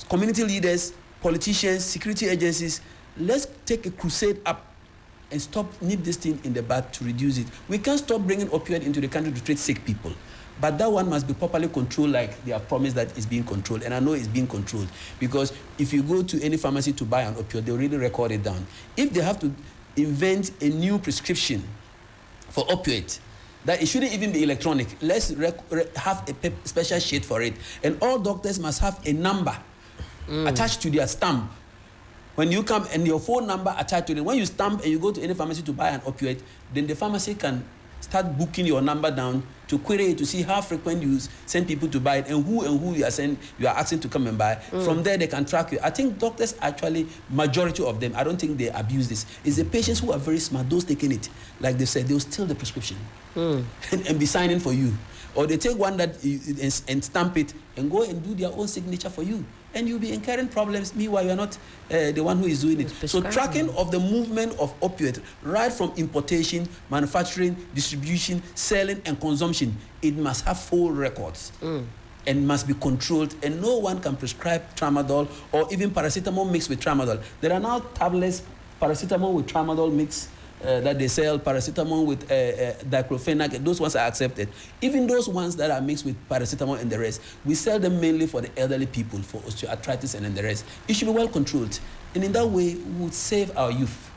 community leaders, politicians, security agencies. Let's take a crusade up and nip this thing in the bud to reduce it. We can't stop bringing opioid into the country to treat sick people. But that one must be properly controlled like they have promised that it's being controlled. And I know it's being controlled. Because if you go to any pharmacy to buy an opioid, they'll really record it down. If they have to invent a new prescription for opioid, that it shouldn't even be electronic. Let's have a special sheet for it. And all doctors must have a number attached to their stamp. When you come and your phone number attached to it, when you stamp and you go to any pharmacy to buy an opioid, then the pharmacy can start booking your number down to query it to see how frequent you send people to buy it and who you are asking to come and buy. From there, they can track you. I think doctors actually, majority of them, I don't think they abuse this. It's the patients who are very smart, those taking it. Like they said, they'll steal the prescription and be signing for you. Or they take one that and stamp it and go and do their own signature for you. And you'll be incurring problems. Meanwhile, you're not the one who is doing it. So tracking of the movement of opioid, right from importation, manufacturing, distribution, selling, and consumption, it must have full records and must be controlled. And no one can prescribe tramadol or even paracetamol mixed with tramadol. There are now tablets, paracetamol with tramadol mixed, that they sell, paracetamol with diclofenac. Those ones are accepted. Even those ones that are mixed with paracetamol and the rest, we sell them mainly for the elderly people, for osteoarthritis and the rest. It should be well controlled. And in that way, we would save our youth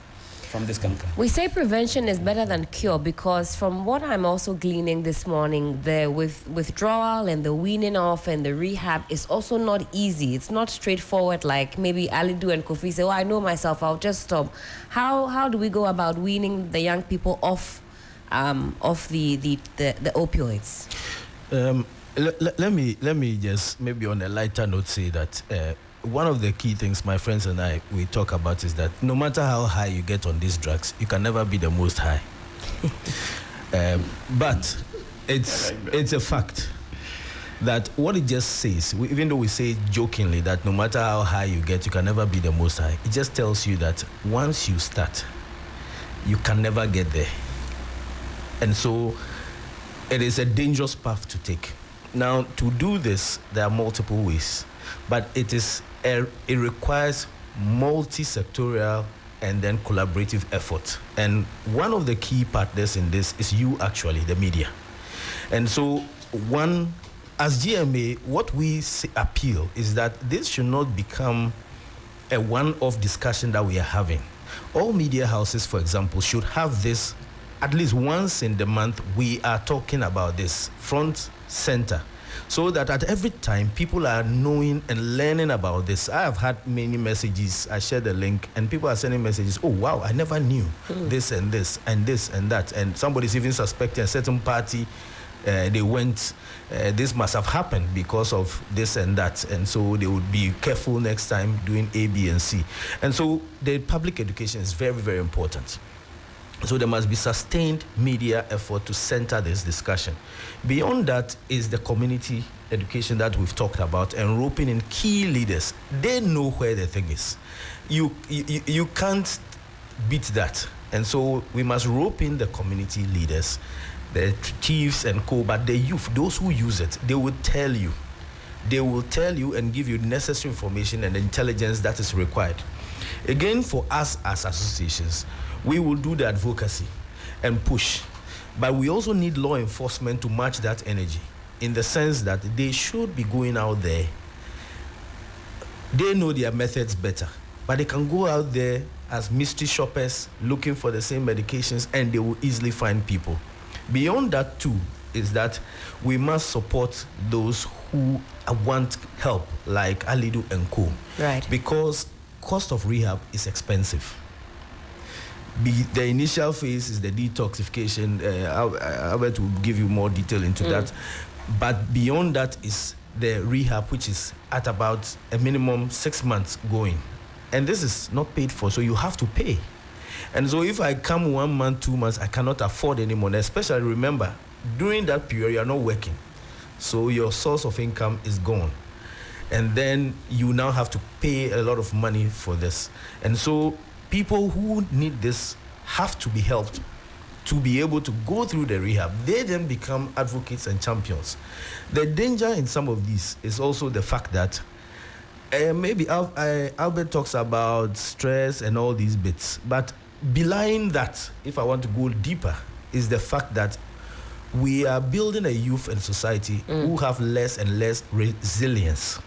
from this cancer. We say prevention is better than cure because from what I'm also gleaning this morning, the withdrawal and the weaning off and the rehab is also not easy. It's not straightforward like maybe Alidu and Kofi say, oh, I know myself, I'll just stop. How do we go about weaning the young people off the opioids? Let me just maybe on a lighter note say that one of the key things my friends and I we talk about is that no matter how high you get on these drugs, you can never be the most high. But it's a fact that what it just says, even though we say jokingly that no matter how high you get, you can never be the most high, it just tells you that once you start, you can never get there. And so it is a dangerous path to take. Now, to do this, there are multiple ways, but it requires multi-sectorial and then collaborative effort. And one of the key partners in this is you, actually, the media. And so as GMA, what we appeal is that this should not become a one-off discussion that we are having. All media houses, for example, should have this at least once in the month. We are talking about this front center, so that at every time people are knowing and learning about this. I have had many messages. I shared the link, and people are sending messages. Oh wow, I never knew this and this and this and that. And somebody's even suspecting a certain party. They went. This must have happened because of this and that, and so they would be careful next time doing A, B, and C. And so the public education is very, very important. So there must be sustained media effort to center this discussion. Beyond that is the community education that we've talked about, and roping in key leaders. They know where the thing is. You can't beat that. And so we must rope in the community leaders, the chiefs and co, but the youth, those who use it, they will tell you. They will tell you and give you necessary information and intelligence that is required. Again, for us as associations, we will do the advocacy and push, but we also need law enforcement to match that energy, in the sense that they should be going out there. They know their methods better, but they can go out there as mystery shoppers looking for the same medications, and they will easily find people. Beyond that too is that we must support those who want help, like Alidu and Co. Right. Because cost of rehab is expensive. The initial phase is the detoxification. Albert will give you more detail into that. But beyond that is the rehab, which is at about a minimum 6 months going. And this is not paid for, so you have to pay. And so if I come 1 month, 2 months, I cannot afford anymore. Especially remember, during that period, you are not working. So your source of income is gone. And then you now have to pay a lot of money for this. And so people who need this have to be helped to be able to go through the rehab. They then become advocates and champions. The danger in some of these is also the fact that maybe Albert talks about stress and all these bits, but belying that, if I want to go deeper, is the fact that we are building a youth and society who have less and less resilience.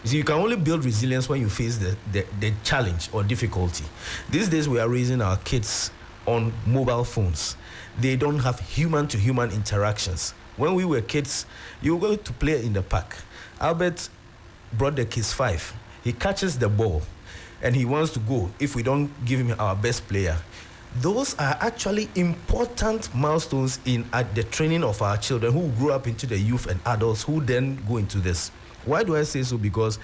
You see, you can only build resilience when you face the challenge or difficulty. These days, we are raising our kids on mobile phones. They don't have human-to-human interactions. When we were kids, you were going to play in the park. Albert brought the kids 5. He catches the ball, and he wants to go if we don't give him our best player. Those are actually important milestones in the training of our children who grow up into the youth and adults who then go into this. Why do I say so? Because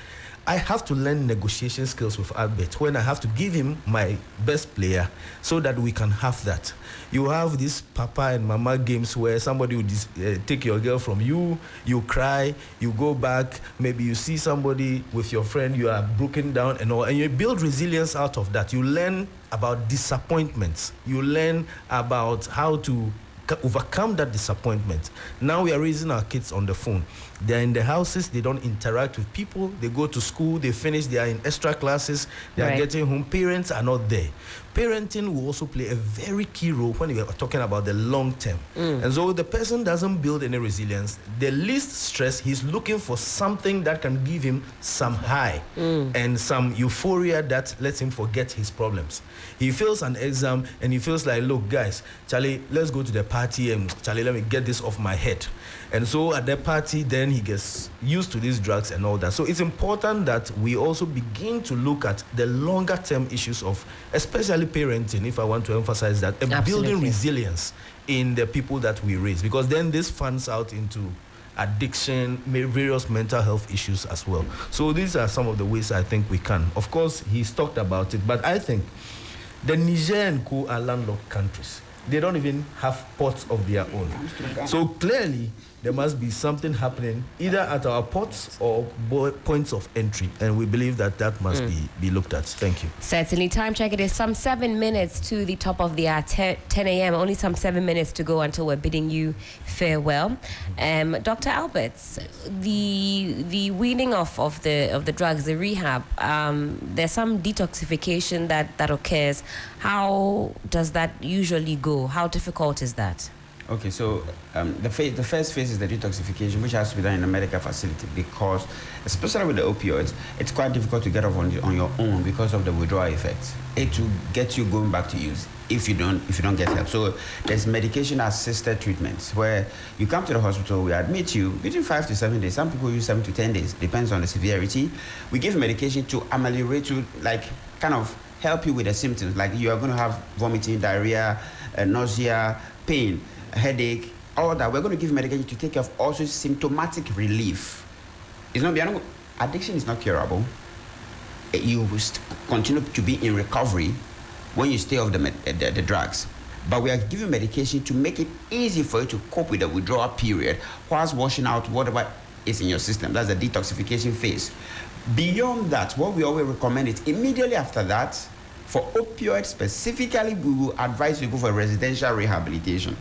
I have to learn negotiation skills with Albert when I have to give him my best player so that we can have that. You have these papa and mama games where somebody will take your girl from you, you cry, you go back, maybe you see somebody with your friend, you are broken down and all, and you build resilience out of that. You learn about disappointments. You learn about how to overcome that disappointment. Now we are raising our kids on the phone. They're in the houses, they don't interact with people, they go to school, they finish, they are in extra classes, they are getting home, parents are not there. Parenting will also play a very key role when we are talking about the long term. And so the person doesn't build any resilience, the least stress, he's looking for something that can give him some high and some euphoria that lets him forget his problems. He fails an exam and he feels like, look guys, Charlie, let's go to the party and Charlie, let me get this off my head. And so at the party, then he gets used to these drugs and all that. So it's important that we also begin to look at the longer term issues of, especially parenting, if I want to emphasize that, building resilience in the people that we raise. Because then this funds out into addiction, various mental health issues as well. So these are some of the ways I think we can. Of course, he's talked about it, but I think the Niger and Co are landlocked countries. They don't even have ports of their own. So clearly, there must be something happening either at our ports or points of entry, and we believe that must be looked at. Thank you. Certainly. Time check, it is some 7 minutes to the top of the hour, 10 a.m. Only some 7 minutes to go until we're bidding you farewell. Dr. Alberts, the weaning off of the drugs, the rehab, there's some detoxification that occurs. How does that usually go? How difficult is that? Okay, so the first phase is the detoxification, which has to be done in a medical facility, because, especially with the opioids, it's quite difficult to get off on your own because of the withdrawal effect. It will get you going back to use if you don't get help. So there's medication-assisted treatments where you come to the hospital, we admit you between 5 to 7 days. Some people use 7 to 10 days, depends on the severity. We give medication to ameliorate, to kind of help you with the symptoms, like you are going to have vomiting, diarrhea, nausea, pain, headache, all that. We're going to give medication to take care of also symptomatic relief. Addiction is not curable. You will continue to be in recovery when you stay off the drugs. But we are giving medication to make it easy for you to cope with the withdrawal period whilst washing out whatever is in your system. That's the detoxification phase. Beyond that, what we always recommend is immediately after that, for opioids specifically, we will advise you to go for residential rehabilitation.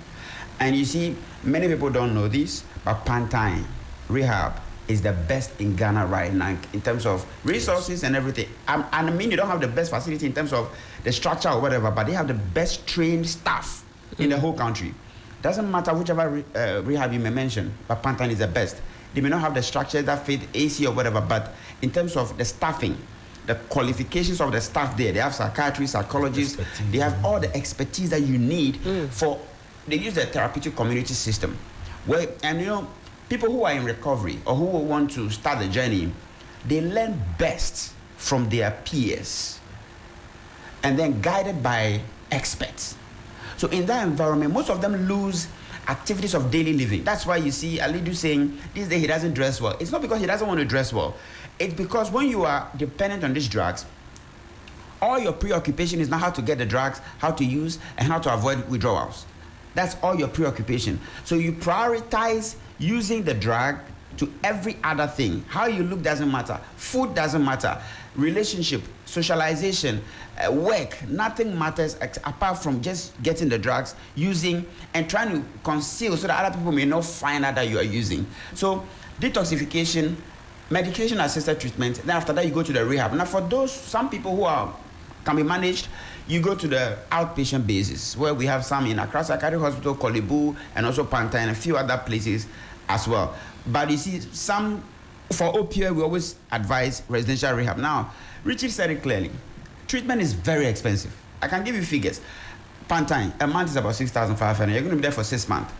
And you see, many people don't know this, but part-time rehab is the best in Ghana right now in terms of resources and everything. I mean, you don't have the best facility in terms of the structure or whatever, but they have the best trained staff in the whole country. Doesn't matter whichever rehab you may mention, but part-time is the best. They may not have the structure that fit AC or whatever, but in terms of the staffing, the qualifications of the staff there, they have psychiatrists, psychologists, they have all the expertise that you need for. They use the therapeutic community system, people who are in recovery or who want to start the journey, they learn best from their peers and then guided by experts. So in that environment, most of them lose activities of daily living. That's why you see Alidu saying this day he doesn't dress well. It's not because he doesn't want to dress well. It's because when you are dependent on these drugs, all your preoccupation is now how to get the drugs, how to use, and how to avoid withdrawals. That's all your preoccupation. So you prioritize using the drug to every other thing. How you look doesn't matter. Food doesn't matter. Relationship, socialization, work, nothing matters apart from just getting the drugs, using, and trying to conceal so that other people may not find out that you are using. So detoxification, medication-assisted treatment, then after that you go to the rehab. Now for some people who can be managed, you go to the outpatient basis, where we have some in Accra Psychiatric Hospital, Kolebu, and also Panta, and a few other places as well. But you see, for opioid, we always advise residential rehab. Now, Richard said it clearly. Treatment is very expensive. I can give you figures. Pantine, a month is about 6,500. You're going to be there for 6 months.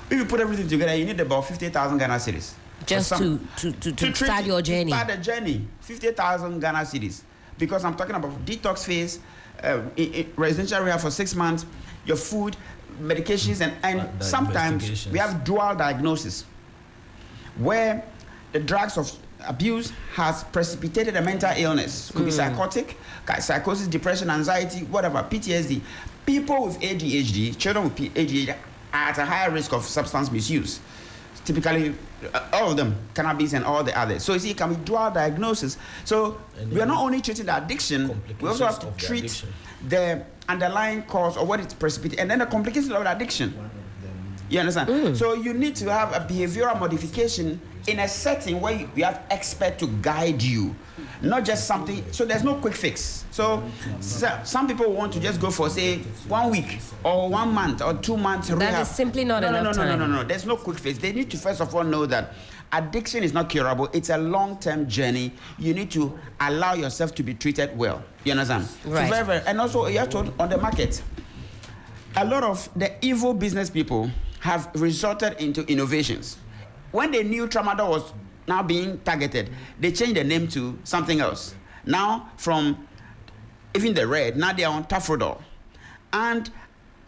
If you put everything together, you need about 50,000 Ghana cedis. Just to start your journey. Start the journey, 50,000 Ghana cedis. Because I'm talking about detox phase, residential rehab for 6 months, your food, medications, and sometimes we have dual diagnosis, where the drugs of abuse has precipitated a mental illness. Could be psychotic, psychosis, depression, anxiety, whatever, PTSD. People with ADHD, children with ADHD, are at a higher risk of substance misuse. Typically, all of them, cannabis and all the others. So you see, it can be dual diagnosis. So we are not only treating the addiction, we also have to treat the underlying cause or what it's precipitated, and then the complications of the addiction. You understand? So you need to have a behavioral modification in a setting where you have experts to guide you, not just something. So there's no quick fix. So some people want to just go for, say, 1 week or 1 month or 2 months rehab. That is simply not enough time. No. There's no quick fix. They need to first of all know that addiction is not curable. It's a long-term journey. You need to allow yourself to be treated well. You understand? Right. So and also you have to, on the market, a lot of the evil business people have resorted into innovations. When they knew tramadol was now being targeted, they changed the name to something else. Now, from even the red, now they are on tafrodol. And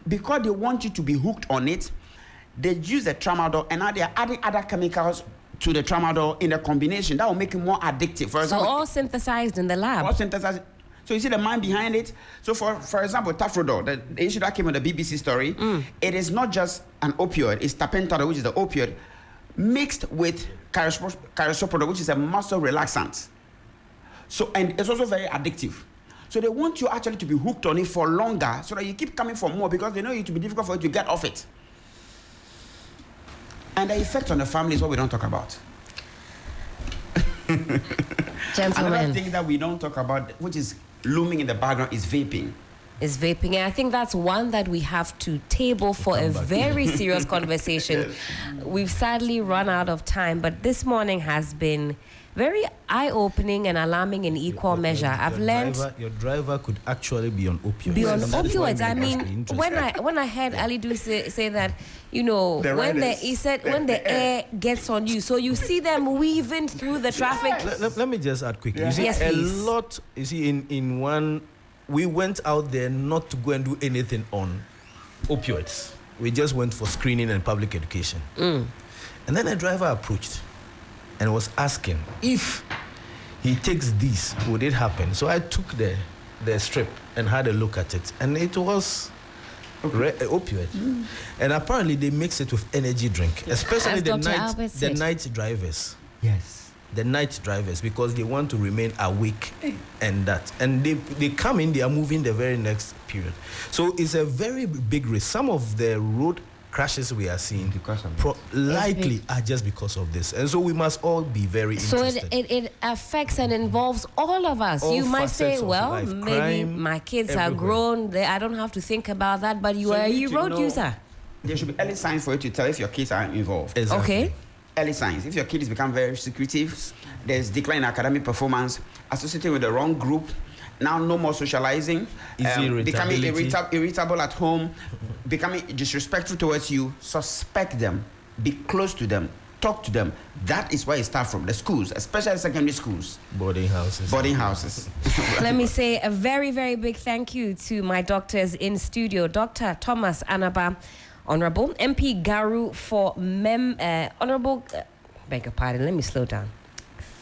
because they want you to be hooked on it, they use the tramadol, and now they are adding other chemicals to the tramadol in a combination that will make it more addictive. For example, so all synthesized in the lab. All synthesized. So you see the mind behind it. So for example, tafrodol, the issue that came on the BBC story, it is not just an opioid. It's tapentadol, which is the opioid, mixed with carisoprodol, which is a muscle relaxant. So, and it's also very addictive. So they want you actually to be hooked on it for longer so that you keep coming for more because they know it will be difficult for you to get off it. And the effect on the family is what we don't talk about. Gentlemen. Another thing that we don't talk about, which is looming in the background, is vaping. Is vaping. And I think that's one that we have to table for a very serious conversation. Yes. We've sadly run out of time, but this morning has been very eye-opening and alarming in equal measure. I've learned your driver could actually be on opioids. Be on opioids. I mean, when I heard Ali Do say that, you know, when the air gets on you, so you see them weaving through the traffic. Let me just add quickly. You see, yes, please. You see, in one, we went out there not to go and do anything on opioids. We just went for screening and public education. And then a driver approached and was asking if he takes this, would it happen? So I took the strip and had a look at it, and it was opioid. And apparently they mix it with energy drink, especially the night drivers. Yes. The night drivers, because they want to remain awake and that. And they come in, they are moving the very next period. So it's a very big risk. Some of the road crashes we are seeing because of likely are just because of this, and so we must all be very interested. So it affects and involves all of us. You might say, well, maybe my kids are grown, I don't have to think about that, but you are a road user. There should be early signs for you to tell if your kids are involved. Exactly. Okay. Early signs. If your kid has become very secretive, there's decline in academic performance associated with the wrong group. Now no more socializing, becoming irritable at home, becoming disrespectful towards you. Suspect them, be close to them, talk to them. That is where it starts from, the schools, especially secondary schools. Boarding houses. Let me say a very, very big thank you to my doctors in studio, Dr. Thomas Anaba, Honorable MP Garu for Honorable, beg your pardon, let me slow down.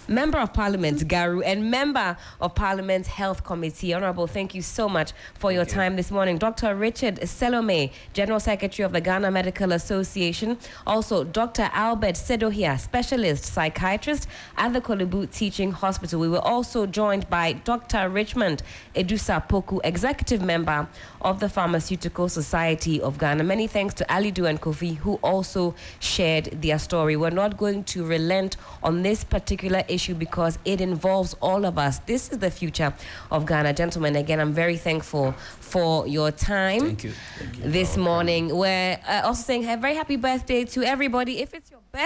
Member of Parliament Garu and Member of Parliament's Health Committee. Honorable, thank you so much for your time this morning. Dr. Richard Selome, General Secretary of the Ghana Medical Association. Also, Dr. Albert Sedohia, Specialist Psychiatrist at the Kolebu Teaching Hospital. We were also joined by Dr. Richmond Edusa Poku, Executive Member of the Pharmaceutical Society of Ghana. Many thanks to Alidu and Kofi, who also shared their story. We're not going to relent on this particular issue because it involves all of us. This is the future of Ghana. Gentlemen, again, I'm very thankful for your time. Thank you. This morning. We're also saying a very happy birthday to everybody. If it's your birthday,